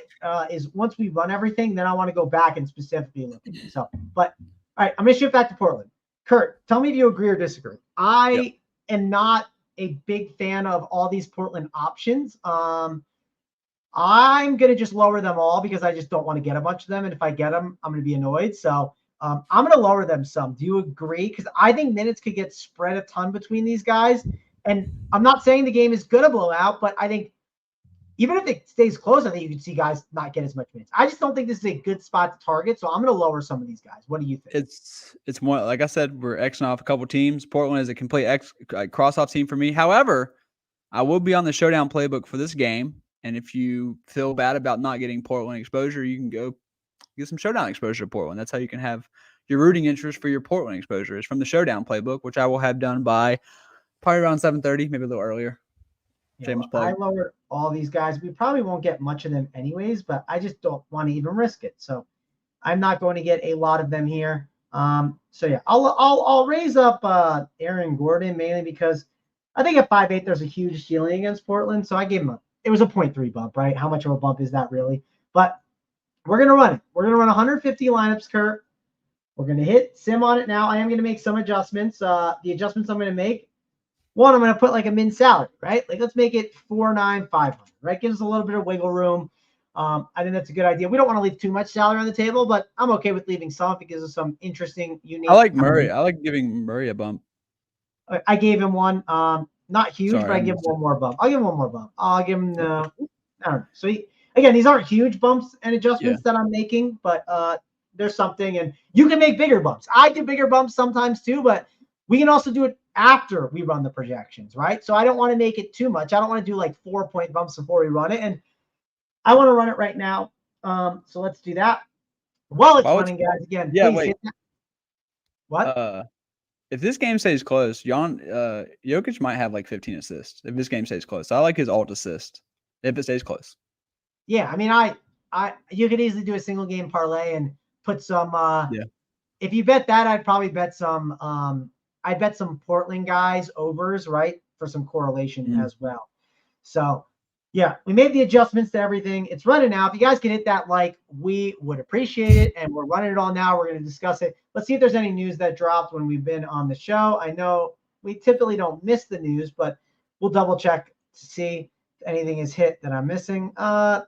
is once we run everything, then I want to go back and specifically look at it. But all right, I'm going to shift back to Portland. Kurt, tell me if you agree or disagree. I am not a big fan of all these Portland options. I'm going to just lower them all because I just don't want to get a bunch of them. And if I get them, I'm going to be annoyed. So I'm going to lower them some. Do you agree? Because I think minutes could get spread a ton between these guys. And I'm not saying the game is going to blow out, but I think even if it stays close, I think you can see guys not get as much minutes. I just don't think this is a good spot to target, so I'm going to lower some of these guys. What do you think? It's more like I said, we're Xing off a couple teams. Portland is a complete cross-off team for me. However, I will be on the showdown playbook for this game, and if you feel bad about not getting Portland exposure, you can go get some showdown exposure to Portland. That's how you can have your rooting interest for your Portland exposure is from the showdown playbook, which I will have done by probably around 7:30, maybe a little earlier. Yeah, I lowered all these guys. We probably won't get much of them anyways, but I just don't want to even risk it. So I'm not going to get a lot of them here. So yeah, I'll raise up Aaron Gordon mainly because I think at 5'8" there's a huge ceiling against Portland. So I gave him it was a 0.3 bump, right? How much of a bump is that really? But we're gonna run it. We're gonna run 150 lineups, Kurt. We're gonna hit sim on it now. I am gonna make some adjustments. The adjustments I'm gonna make. One, I'm going to put like a min salary, right? Like let's make it 4,900, right? Gives us a little bit of wiggle room. I think that's a good idea. We don't want to leave too much salary on the table, but I'm okay with leaving some if it gives us some interesting, unique. I like Murray. I like giving Murray a bump. I gave him one, not huge, but I give him one more bump. I'll give him one more bump. I'll give him I don't know. So again, these aren't huge bumps and adjustments that I'm making, but there's something, and you can make bigger bumps. I do bigger bumps sometimes too, but we can also do it after we run the projections, right? So I don't want to make it too much. I don't want to do like 4-point bumps before we run it. And I want to run it right now. So let's do that. While it's running, guys, again. Yeah, wait. What? If this game stays close, Jokic might have like 15 assists if this game stays close. I like his alt assist if it stays close. Yeah, I mean, you could easily do a single game parlay and put some if you bet that, I'd probably bet some I bet some Portland guys overs, right, for some correlation as well. So, yeah, we made the adjustments to everything. It's running now. If you guys can hit that like, we would appreciate it. And we're running it all now. We're going to discuss it. Let's see if there's any news that dropped when we've been on the show. I know we typically don't miss the news, but we'll double check to see if anything is hit that I'm missing. No.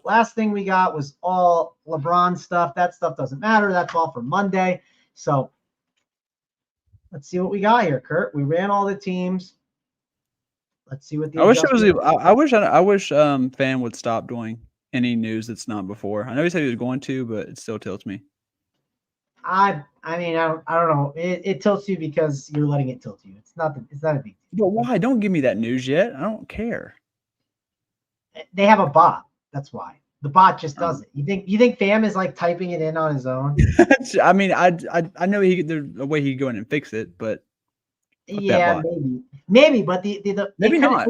Last thing we got was all LeBron stuff. That stuff doesn't matter. That's all for Monday. So, let's see what we got here, Kurt. We ran all the teams. Let's see what the. I wish Fan would stop doing any news that's not before. I know he said he was going to, but it still tilts me. I mean, I don't know. It tilts you because you're letting it tilt you. It's not a big deal. But why? Don't give me that news yet. I don't care. They have a bot. That's why. The bot just does it. You think Fam is like typing it in on his own? I mean, I know there's a way he could go in and fix it, but yeah, maybe, but maybe not.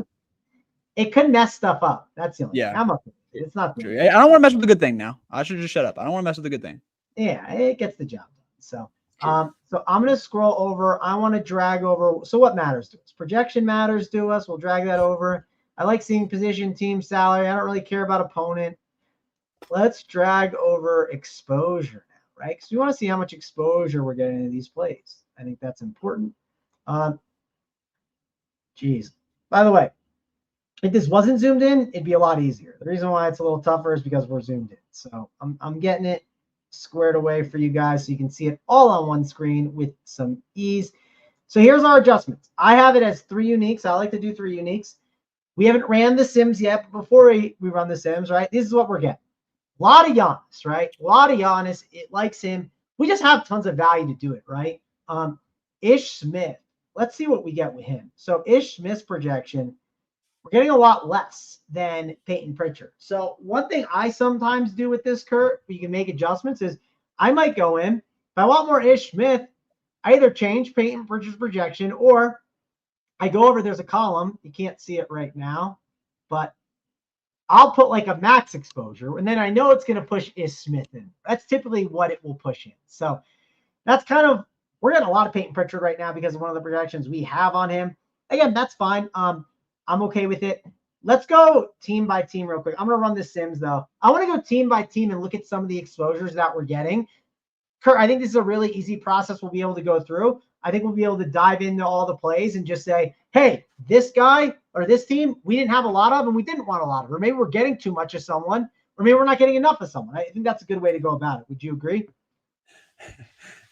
It could mess stuff up. That's the only thing. I'm okay. It's not true. I don't want to mess with the good thing now. I should just shut up. I don't want to mess with the good thing. Yeah, it gets the job done. So, so I'm gonna scroll over. I want to drag over. So what matters to us? Projection matters to us. We'll drag that over. I like seeing position, team, salary. I don't really care about opponent. Let's drag over exposure now, right? Because we want to see how much exposure we're getting into these plays. I think that's important. Geez. By the way, if this wasn't zoomed in, it'd be a lot easier. The reason why it's a little tougher is because we're zoomed in. So I'm getting it squared away for you guys so you can see it all on one screen with some ease. So here's our adjustments. I have it as 3 uniques. I like to do 3 uniques. We haven't ran the sims yet, but before we run the sims, right, this is what we're getting. A lot of Giannis, right? A lot of Giannis. It likes him. We just have tons of value to do it, right? Ish Smith. Let's see what we get with him. So Ish Smith's projection, we're getting a lot less than Peyton Pritchard. So one thing I sometimes do with this, Kurt, where you can make adjustments, is I might go in. If I want more Ish Smith, I either change Peyton Pritchard's projection or I go over. There's a column. You can't see it right now, but I'll put like a max exposure, and then I know it's going to push Ish Smith in. That's typically what it will push in. So that's kind of, we're getting a lot of Peyton Pritchard right now because of one of the projections we have on him. Again, that's fine. I'm okay with it. Let's go team by team real quick. I'm going to run the sims, though. I want to go team by team and look at some of the exposures that we're getting. Kurt, I think this is a really easy process we'll be able to go through. I think we'll be able to dive into all the plays and just say, hey, this guy or this team, we didn't have a lot of and we didn't want a lot of. Or maybe we're getting too much of someone, or maybe we're not getting enough of someone. I think that's a good way to go about it. Would you agree?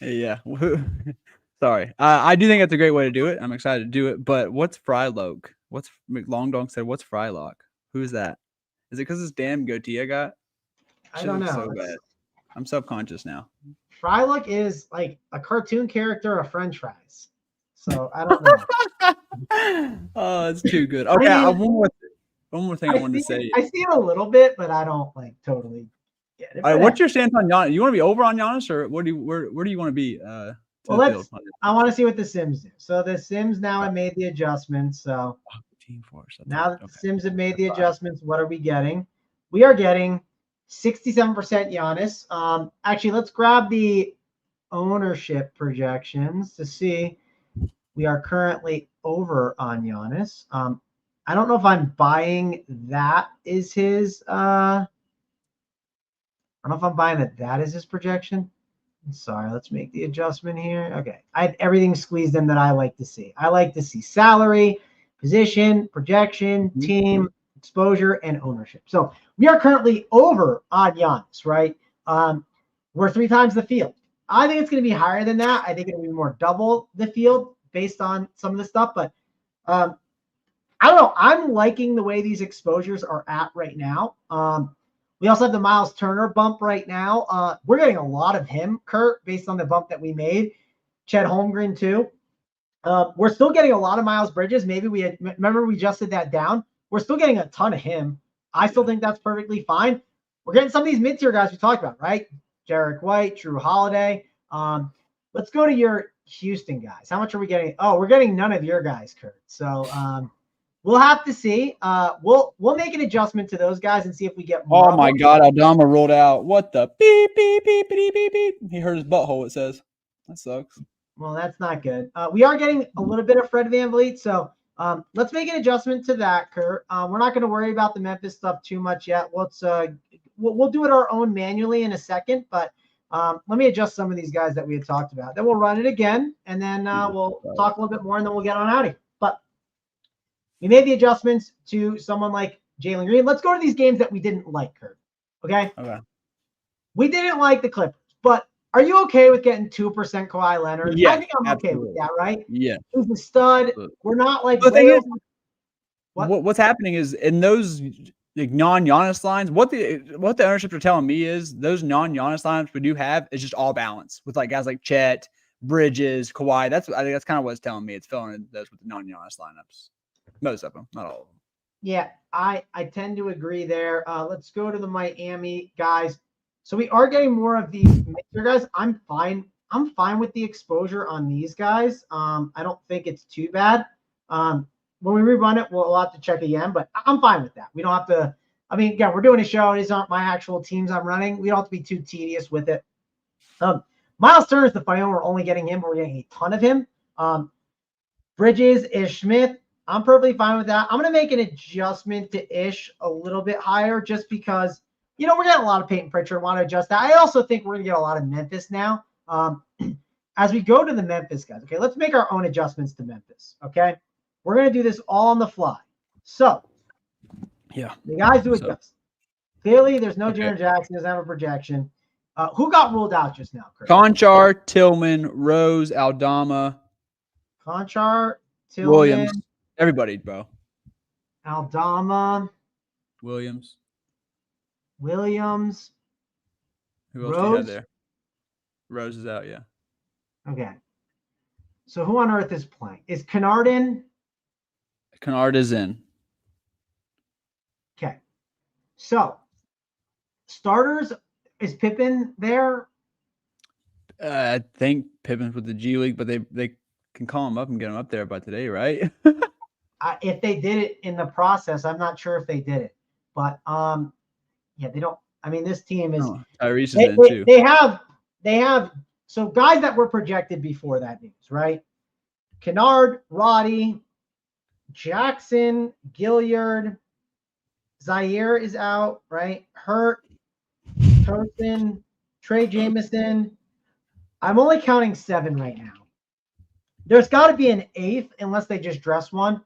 Yeah. Sorry. I do think that's a great way to do it. I'm excited to do it. But what's Frylock? Long Dong said, what's Frylock? Who's that? Is it because this damn goatee I got? I don't know. So bad. I'm subconscious now. Frylook is like a cartoon character of French fries. So I don't know. Oh, it's too good. Okay, I mean, one more thing I wanted to say. I see it a little bit, but I don't like totally get it. All right, what's your stance on Giannis? You want to be over on Giannis, or where do you want to be? Well, I want to see what the Sims do. So the Sims now have made the adjustments. So now that the Sims have made the adjustments, what are we getting? We are getting 67% Giannis. Actually, let's grab the ownership projections to see. We are currently over on Giannis. I don't know if I'm buying that is his. I don't know if I'm buying that is his projection. Sorry, let's make the adjustment here. Okay, I have everything squeezed in that I like to see. I like to see salary, position, projection, team, exposure, and ownership. So we are currently over on Giannis, right? We're 3 times the field. I think it's going to be higher than that. I think it'll be more double the field based on some of the stuff. But I don't know. I'm liking the way these exposures are at right now. We also have the Miles Turner bump right now. We're getting a lot of him, Kurt, based on the bump that we made. Chet Holmgren, too. We're still getting a lot of Miles Bridges. Maybe remember we adjusted that down. We're still getting a ton of him. I still think that's perfectly fine. We're getting some of these mid-tier guys we talked about, right? Jarek White, Drew Holiday. Let's go to your Houston guys. How much are we getting? Oh, we're getting none of your guys, Kurt. So we'll have to see. We'll make an adjustment to those guys and see if we get more. Oh my God, Aldama rolled out. What the beep beep beep beep beep beep? He hurt his butthole. It says that sucks. Well, that's not good. We are getting a little bit of Fred VanVleet, so let's make an adjustment to that, Kurt. We're not going to worry about the Memphis stuff too much yet. We'll do it our own manually in a second, but let me adjust some of these guys that we had talked about. Then we'll run it again, and then we'll talk a little bit more, and then we'll get on out of here. But we made the adjustments to someone like Jalen Green. Let's go to these games that we didn't like, Kurt. Okay? We didn't like the Clippers, but are you okay with getting 2% Kawhi Leonard? Yeah, I think I'm okay with that, right? Yeah. He's a stud. Absolutely. We're not like the thing is, what's happening is in those non-Giannis lines, what the ownerships are telling me is those non-Giannis lines we do have is just all balance with like guys like Chet, Bridges, Kawhi. I think that's kind of what it's telling me. It's filling in those with the non-Giannis lineups. Most of them, not all of them. Yeah, I tend to agree there. Let's go to the Miami guys. So we are getting more of these mixer guys. I'm fine with the exposure on these guys. I don't think it's too bad. When we rerun it, we'll have to check again, but I'm fine with that. We don't have to. I mean, again, we're doing a show. These aren't my actual teams I'm running. We don't have to be too tedious with it. Miles Turner is the funny one. We're only getting him, but we're getting a ton of him. Bridges, Ish Smith. I'm perfectly fine with that. I'm going to make an adjustment to Ish a little bit higher just because, we're getting a lot of Peyton Pritchard. I want to adjust that. I also think we're going to get a lot of Memphis now. As we go to the Memphis guys, okay, let's make our own adjustments to Memphis, okay? We're going to do this all on the fly. So, yeah, the guys do adjust. Clearly, there's no Jaren Jackson. Doesn't have a projection. Who got ruled out just now, Chris? Conchar, Tillman, Rose, Aldama. Conchar, Tillman. Williams. Everybody, bro. Aldama. Williams. Who else Rose? Do you have there? Rose is out, yeah. Okay. So who on earth is playing? Is Kennard in? Kennard is in. Okay. So starters, is Pippen there? I think Pippen's with the G League, but they can call him up and get him up there by today, right? If they did it in the process, I'm not sure if they did it. But yeah, they don't. I mean, this team is Tyrese is in too. They have so guys that were projected before that news, right? Kennard, Roddy, Jackson, Gilliard, Zaire is out, right? Hurt, Peterson, Trey Jameson. I'm only counting 7 right now. There's got to be an 8th unless they just dress one.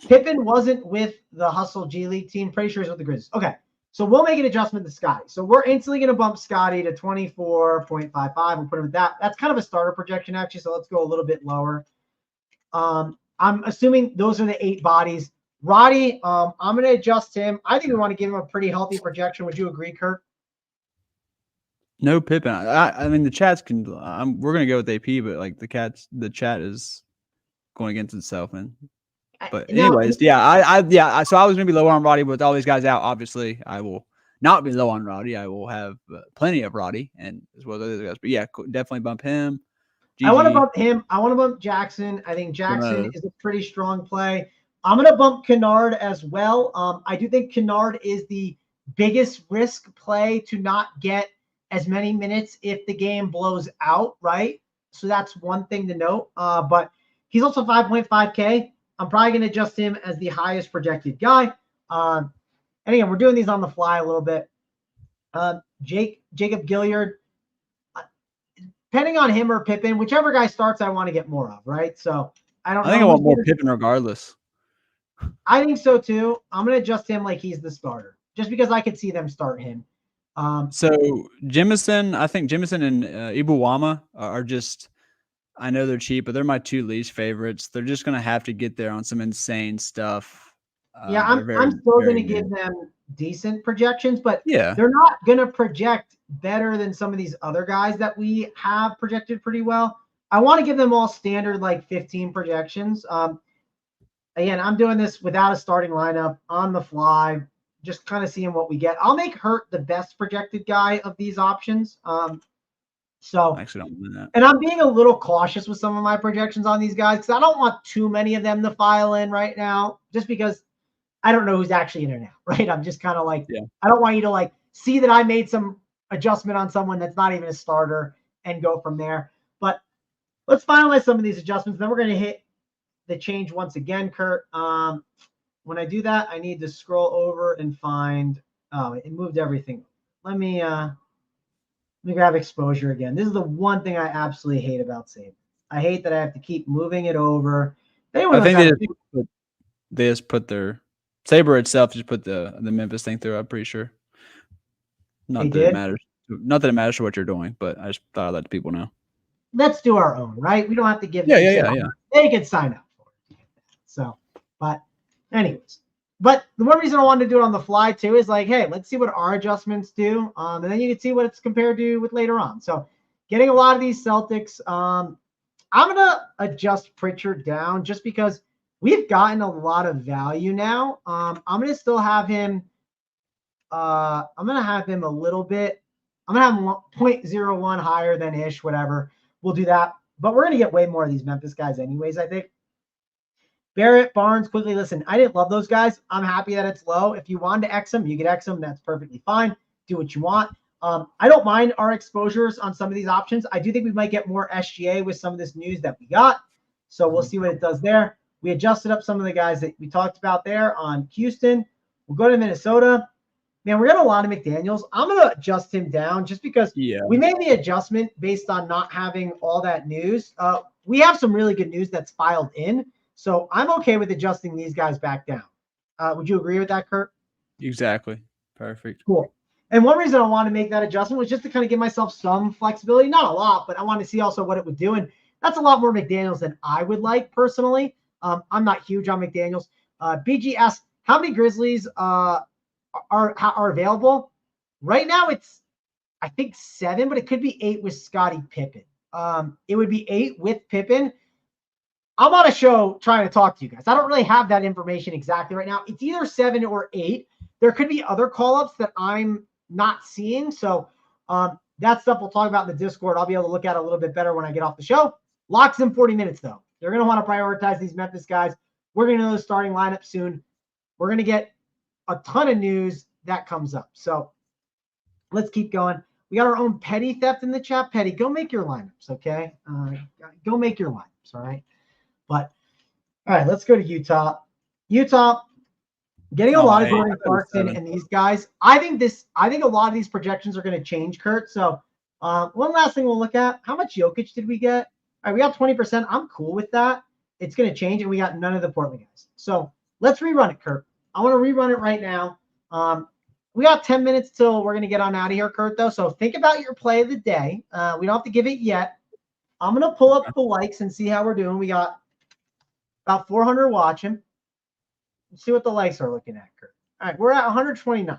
Pippen wasn't with the Hustle G League team. Pretty sure he's with the Grizzlies. Okay, so we'll make an adjustment to Scotty. So we're instantly going to bump Scotty to 24.55 and put him at that. That's kind of a starter projection, actually, so let's go a little bit lower. I'm assuming those are the 8 bodies. Roddy, I'm going to adjust him. I think we want to give him a pretty healthy projection. Would you agree, Kurt? No Pippen. I mean, the chats can. We're gonna go with AP, but like the chat is going against itself, man. But anyways, so I was gonna be low on Roddy, but with all these guys out, obviously, I will not be low on Roddy. I will have plenty of Roddy, and as well as other guys. But yeah, definitely bump him. I want to bump him. I want to bump Jackson. I think Jackson is a pretty strong play. I'm going to bump Kennard as well. I do think Kennard is the biggest risk play to not get as many minutes if the game blows out, right? So that's one thing to note. But he's also 5.5K. I'm probably going to adjust him as the highest projected guy. And again, we're doing these on the fly a little bit. Jacob Gilliard, depending on him or Pippen, whichever guy starts, I want to get more of, right? So I think I want more Pippen regardless. I think so too. I'm going to adjust him like he's the starter, just because I could see them start him. So Jemison, I think Jemison and Ibuwama are just, I know they're cheap, but they're my two least favorites. They're just going to have to get there on some insane stuff. I'm still going to give them decent projections, but they're not going to project better than some of these other guys that we have projected pretty well. I want to give them all standard like 15 projections. Again, I'm doing this without a starting lineup on the fly, just kind of seeing what we get. I'll make Hurt the best projected guy of these options. So I actually don't do that. And I'm being a little cautious with some of my projections on these guys because I don't want too many of them to file in right now, just because I don't know who's actually in or now, right? I'm just kind of like, I don't want you to like see that I made some adjustment on someone that's not even a starter and go from there. But let's finalize some of these adjustments. Then we're going to hit the change once again, Kurt. When I do that, I need to scroll over and find, it moved everything. Let me grab exposure again. This is the one thing I absolutely hate about Sabre. I hate that I have to keep moving it over. I think they just put their Sabre itself just put the Memphis thing through. I'm pretty sure. Not that it matters. Not that it matters for what you're doing, but I just thought I'd let people know. Let's do our own, right? We don't have to give. Yeah. They can sign up for it. So, but anyways. But the one reason I wanted to do it on the fly too is like, hey, let's see what our adjustments do. And then you can see what it's compared to with later on. So getting a lot of these Celtics, I'm going to adjust Pritchard down just because we've gotten a lot of value now. I'm going to still have him. I'm going to have him a little bit. I'm going to have him 0.01 higher than Ish, whatever. We'll do that. But we're going to get way more of these Memphis guys anyways, I think. Barrett, Barnes, quickly, listen, I didn't love those guys. I'm happy that it's low. If you wanted to X them, you could X them. That's perfectly fine. Do what you want. I don't mind our exposures on some of these options. I do think we might get more SGA with some of this news that we got. So we'll see what it does there. We adjusted up some of the guys that we talked about there on Houston. We'll go to Minnesota. Man, we're getting a lot of McDaniels. I'm going to adjust him down just because we made the adjustment based on not having all that news. We have some really good news that's filed in. So I'm okay with adjusting these guys back down. Would you agree with that, Kurt? Exactly. Perfect. Cool. And one reason I wanted to make that adjustment was just to kind of give myself some flexibility. Not a lot, but I wanted to see also what it would do. And that's a lot more McDaniels than I would like personally. I'm not huge on McDaniels. BG asks, how many Grizzlies are available? Right now it's, I think 7, but it could be 8 with Scottie Pippen. It would be 8 with Pippen. I'm on a show trying to talk to you guys. I don't really have that information exactly right now. It's either 7 or 8. There could be other call-ups that I'm not seeing. So that stuff we'll talk about in the Discord. I'll be able to look at it a little bit better when I get off the show. Locks in 40 minutes, though. They're going to want to prioritize these Memphis guys. We're going to know the starting lineup soon. We're going to get a ton of news that comes up. So let's keep going. We got our own Petty Theft in the chat. Petty, go make your lineups, okay? Go make your lineups, all right? But, all right, let's go to Utah. Utah, getting a lot of Jordan Clarkson and these guys. I think a lot of these projections are going to change, Kurt. So one last thing we'll look at. How much Jokic did we get? All right, we got 20%. I'm cool with that. It's going to change, and we got none of the Portland guys. So let's rerun it, Kurt. I want to rerun it right now. We got 10 minutes till we're going to get on out of here, Kurt, though. So think about your play of the day. We don't have to give it yet. I'm going to pull up the likes and see how we're doing. We got about 400 watching. Let's see what the likes are looking at, Kurt. All right, we're at 129.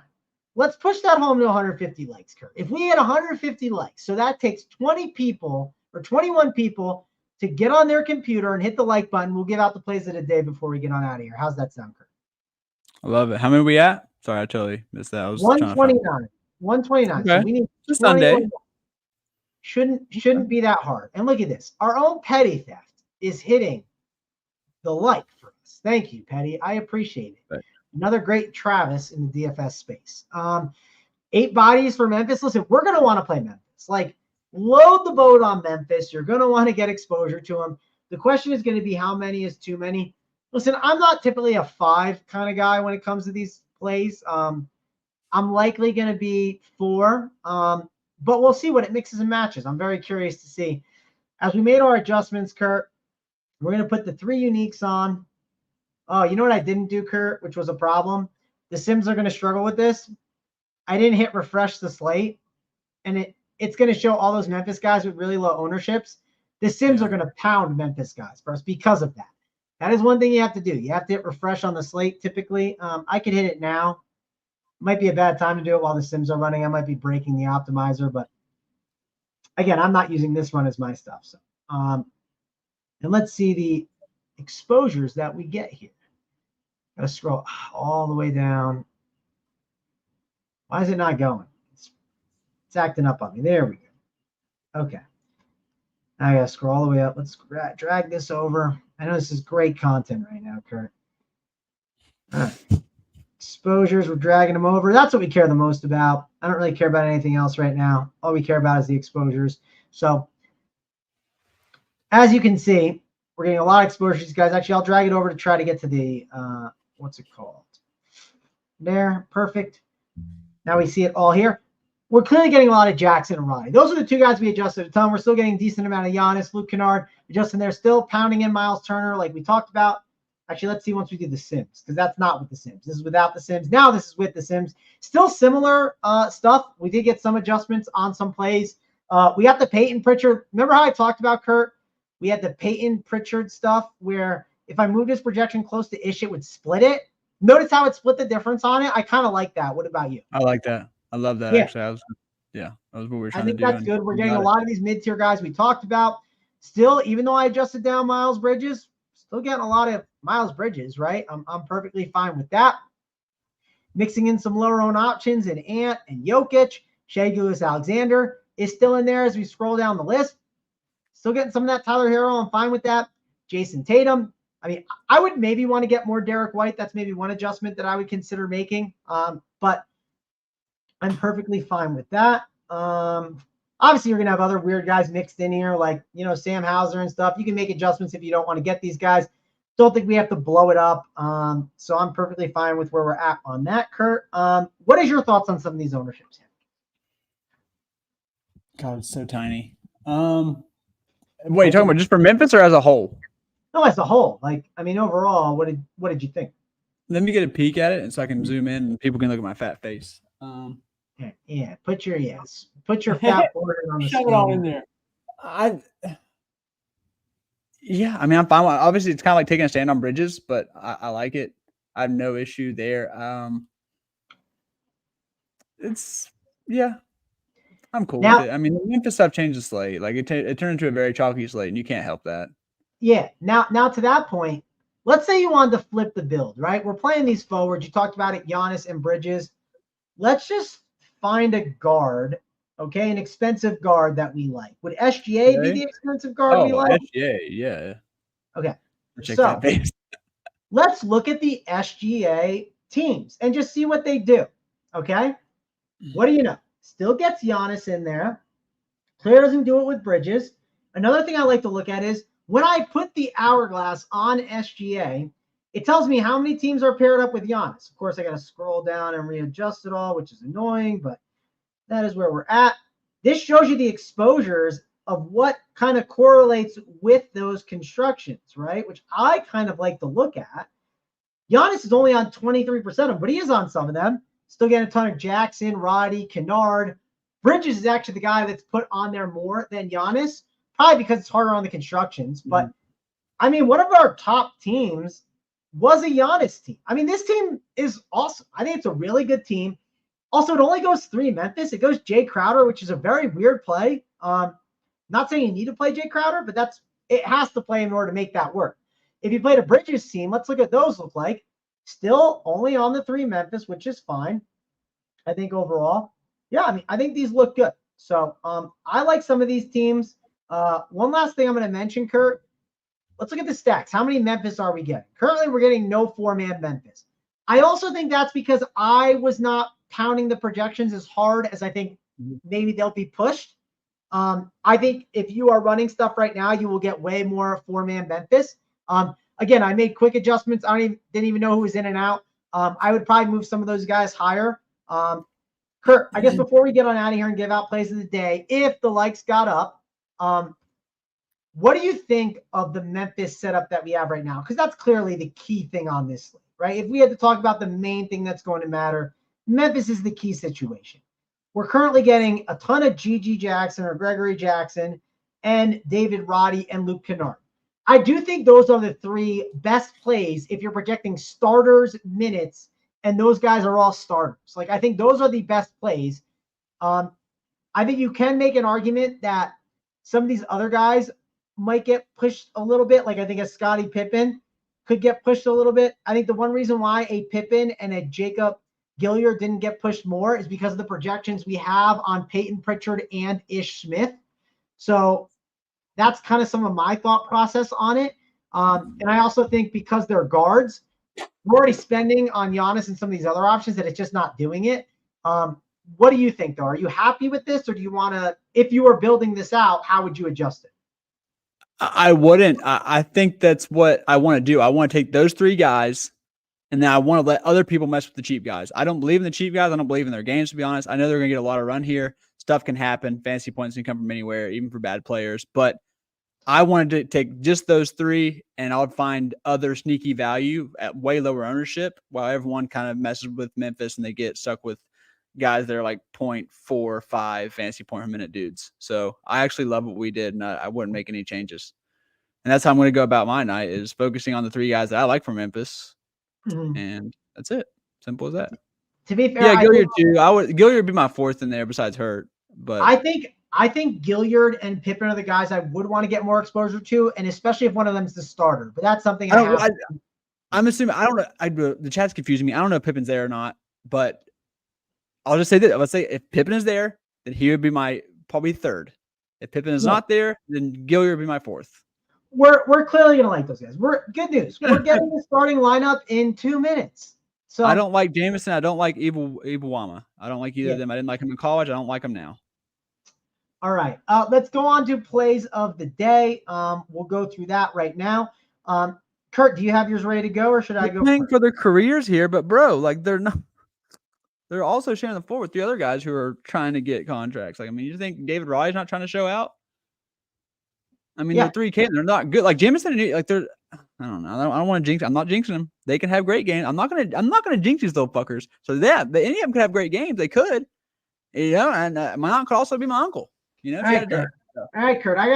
Let's push that home to 150 likes, Kurt. If we had 150 likes, so that takes 20 people or 21 people to get on their computer and hit the like button. We'll give out the plays of the day before we get on out of here. How's that sound, Kurt? I love it. How many are we at? Sorry, I totally missed that. I was 129. 129. Okay. So we need Just Sunday. Shouldn't be that hard. And look at this. Our own Petty Theft is hitting the like for us. Thank you, Petty. I appreciate it. Right. Another great Travis in the DFS space. 8 bodies for Memphis. Listen, we're going to want to play Memphis. Like, load the boat on Memphis. You're going to want to get exposure to them. The question is going to be how many is too many. Listen, I'm not typically a 5 kind of guy when it comes to these plays. I'm likely going to be 4, but we'll see what it mixes and matches. I'm very curious to see. As we made our adjustments, Kurt, we're going to put the 3 uniques on. Oh, you know what I didn't do, Kurt, which was a problem? The Sims are going to struggle with this. I didn't hit refresh the slate, and it's going to show all those Memphis guys with really low ownerships. The Sims are going to pound Memphis guys for us because of that. That is one thing you have to do. You have to hit refresh on the slate typically. I could hit it now. Might be a bad time to do it while the Sims are running. I might be breaking the optimizer, but again, I'm not using this run as my stuff. So, and let's see the exposures that we get here. Gotta scroll all the way down. Why is it not going? It's acting up on me. There we go. Okay. Now I gotta scroll all the way up. Let's drag this over. I know this is great content right now, Kurt. All right. Exposures, we're dragging them over. That's what we care the most about. I don't really care about anything else right now. All we care about is the exposures. So as you can see, we're getting a lot of exposures, guys. Actually, I'll drag it over to try to get to the, what's it called? There, perfect. Now we see it all here. We're clearly getting a lot of Jackson and Roddy. Those are the 2 guys we adjusted a ton. We're still getting a decent amount of Giannis, Luke Kennard, adjusting there, still pounding in Miles Turner like we talked about. Actually, let's see once we do the Sims, because that's not with the Sims. This is without the Sims. Now this is with the Sims. Still similar stuff. We did get some adjustments on some plays. We got the Peyton Pritchard. Remember how I talked about, Kurt? We had the Peyton Pritchard stuff where if I moved his projection close to ish, it would split it. Notice how it split the difference on it? I kind of like that. What about you? I like that. I love that, actually. That was what we were trying to do. I think that's good. We're getting a lot of these mid-tier guys we talked about. Still, even though I adjusted down Miles Bridges, still getting a lot of Miles Bridges, right? I'm perfectly fine with that. Mixing in some lower owned options and Ant and Jokic. Shea Gilgeous-Alexander is still in there as we scroll down the list. Still getting some of that Tyler Hero. I'm fine with that. Jason Tatum. I mean, I would maybe want to get more Derek White. That's maybe one adjustment that I would consider making. But I'm perfectly fine with that. Obviously, you're going to have other weird guys mixed in here, like, Sam Hauser and stuff. You can make adjustments if you don't want to get these guys. Don't think we have to blow it up. So I'm perfectly fine with where we're at on that, Kurt. What is your thoughts on some of these ownerships? God, it's so tiny. What are you talking about? Just for Memphis or as a whole? No, as a whole. Overall, what did you think? Let me get a peek at it, and so I can zoom in, and people can look at my fat face. Yeah. Put your fat border on the screen. Shove it all in there. I'm fine. Obviously, it's kind of like taking a stand on Bridges, but I like it. I have no issue there. I'm cool with it. The Memphis stuff changed the slate. Like it turned into a very chalky slate, and you can't help that. Yeah. Now to that point, let's say you wanted to flip the build, right? We're playing these forwards. You talked about it, Giannis and Bridges. Let's just find a guard, okay, an expensive guard that we like. Would SGA be the expensive guard we like? SGA, yeah. Okay. So let's look at the SGA teams and just see what they do, okay? What do you know? Still gets Giannis in there. Claire doesn't do it with Bridges. Another thing I like to look at is when I put the hourglass on SGA, it tells me how many teams are paired up with Giannis. Of course, I got to scroll down and readjust it all, which is annoying, but that is where we're at. This shows you the exposures of what kind of correlates with those constructions, right? Which I kind of like to look at. Giannis is only on 23% of them, but he is on some of them. Still getting a ton of Jackson, Roddy, Kennard. Bridges is actually the guy that's put on there more than Giannis, probably because it's harder on the constructions. But, one of our top teams was a Giannis team. I mean, this team is awesome. I think it's a really good team. Also, it only goes 3 Memphis. It goes Jay Crowder, which is a very weird play. Not saying you need to play Jay Crowder, but it has to play in order to make that work. If you played a Bridges team, let's look at those look like. Still only on the 3 Memphis, which is fine. I think overall. Yeah, I mean, I think these look good. So I like some of these teams. One last thing I'm going to mention, Kurt. Let's look at the stacks. How many Memphis are we getting? Currently, we're getting no 4-man Memphis. I also think that's because I was not pounding the projections as hard as I think maybe they'll be pushed. I think if you are running stuff right now, you will get way more 4-man Memphis. Again, I made quick adjustments. Didn't even know who was in and out. I would probably move some of those guys higher. Kurt, I guess before we get on out of here and give out plays of the day, if the likes got up, what do you think of the Memphis setup that we have right now? Because that's clearly the key thing on this slate, right? If we had to talk about the main thing that's going to matter, Memphis is the key situation. We're currently getting a ton of G.G. Jackson or Gregory Jackson and David Roddy and Luke Kennard. I do think those are the 3 best plays if you're projecting starters minutes, and those guys are all starters. Like, I think those are the best plays. I think you can make an argument that some of these other guys might get pushed a little bit. Like, I think a Scottie Pippen could get pushed a little bit. I think the one reason why a Pippen and a Jacob Gilliard didn't get pushed more is because of the projections we have on Peyton Pritchard and Ish Smith. So that's kind of some of my thought process on it. And I also think because they're guards, we're already spending on Giannis and some of these other options that it's just not doing it. What do you think, though? Are you happy with this, or do you want to, if you were building this out, how would you adjust it? I wouldn't. I think that's what I want to do. I want to take those 3 guys, and then I want to let other people mess with the cheap guys. I don't believe in the cheap guys. I don't believe in their games, to be honest. I know they're going to get a lot of run here. Stuff can happen. Fantasy points can come from anywhere, even for bad players. But I wanted to take just those 3, and I would find other sneaky value at way lower ownership while everyone kind of messes with Memphis and they get stuck with guys that are like 0.45 fantasy point per minute dudes. So I actually love what we did, and I wouldn't make any changes. And that's how I'm going to go about my night, is focusing on the 3 guys that I like from Memphis. And that's it. Simple as that. To be fair, yeah, Gilliard too. Gilliard would be my 4th in there besides Hurt. But I think Gilliard and Pippen are the guys I would want to get more exposure to, and especially if one of them is the starter. But that's something I'm assuming. I don't know. The chat's confusing me. I don't know if Pippen's there or not, but I'll just say this. Let's say if Pippen is there, then he would be my probably 3rd. If Pippen is not there, then Gilliard would be my 4th. We're clearly gonna like those guys. Good news. We're getting the starting lineup in 2 minutes. So I don't like Jameson. I don't like Ibuwama. I don't like either of them. I didn't like him in college. I don't like him now. All right. Let's go on to plays of the day. We'll go through that right now. Kurt, do you have yours ready to go, or should I go? Playing for their careers here, but bro, like they're not. They're also sharing the floor with the other guys who are trying to get contracts. Like, I mean, you think David Roddy's not trying to show out? I mean, they're 3K. They're not good. Like Jameson, like they're. I don't know. I don't want to jinx. I'm not jinxing them. They can have great games. I'm not gonna jinx these little fuckers. So yeah, any of them could have great games. They could, and my aunt could also be my uncle. All right, Kurt. I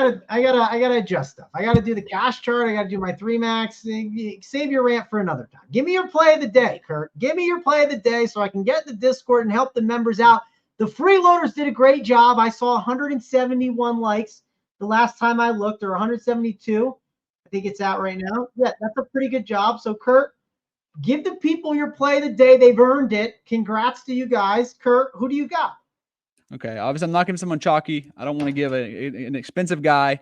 gotta adjust stuff. I gotta do the cash chart. I gotta do my 3 max. Save your rant for another time. Give me your play of the day, Kurt. Give me your play of the day so I can get the Discord and help the members out. The freeloaders did a great job. I saw 171 likes the last time I looked, or 172. I think it's out right now. Yeah, that's a pretty good job. So, Kurt, give the people your play of the day. They've earned it. Congrats to you guys. Kurt, who do you got? Okay, obviously I'm not giving someone chalky. I don't want to give an expensive guy.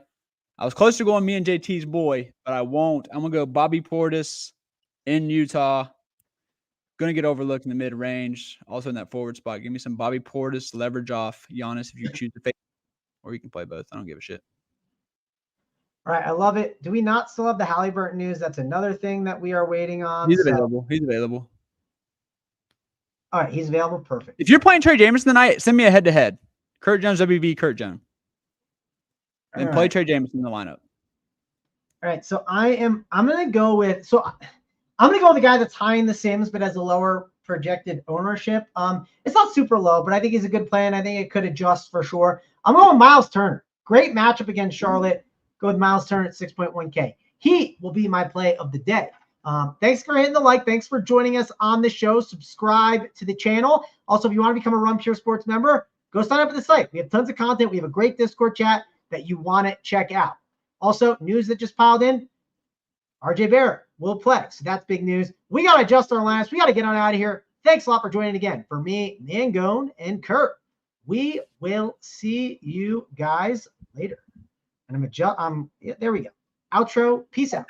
I was close to going me and JT's boy, but I won't. I'm going to go Bobby Portis in Utah. Going to get overlooked in the mid-range. Also in that forward spot. Give me some Bobby Portis, leverage off Giannis if you choose to fake, or you can play both. I don't give a shit. All right, I love it. Do we not still have the Halliburton news? That's another thing that we are waiting on. He's available. All right, he's available. Perfect. If you're playing Trey Jameson tonight, send me a head-to-head. Kurt Jones, WV, Kurt Jones. And play Trey Jameson in the lineup. All right, so I'm gonna go with the guy that's high in the Sims but has a lower projected ownership. It's not super low, but I think he's a good play, and I think it could adjust for sure. I'm going with Miles Turner. Great matchup against Charlotte. Go with Miles Turner at 6.1K. He will be my play of the day. Thanks for hitting the like. Thanks for joining us on the show. Subscribe to the channel. Also, if you want to become a Run Pure Sports member, go sign up at the site. We have tons of content. We have a great Discord chat that you want to check out. Also, news that just piled in, RJ Barrett will play. So that's big news. We got to adjust our lines. We got to get on out of here. Thanks a lot for joining again. For me, Mangone, and Kurt, we will see you guys later. And there we go. Outro. Peace out.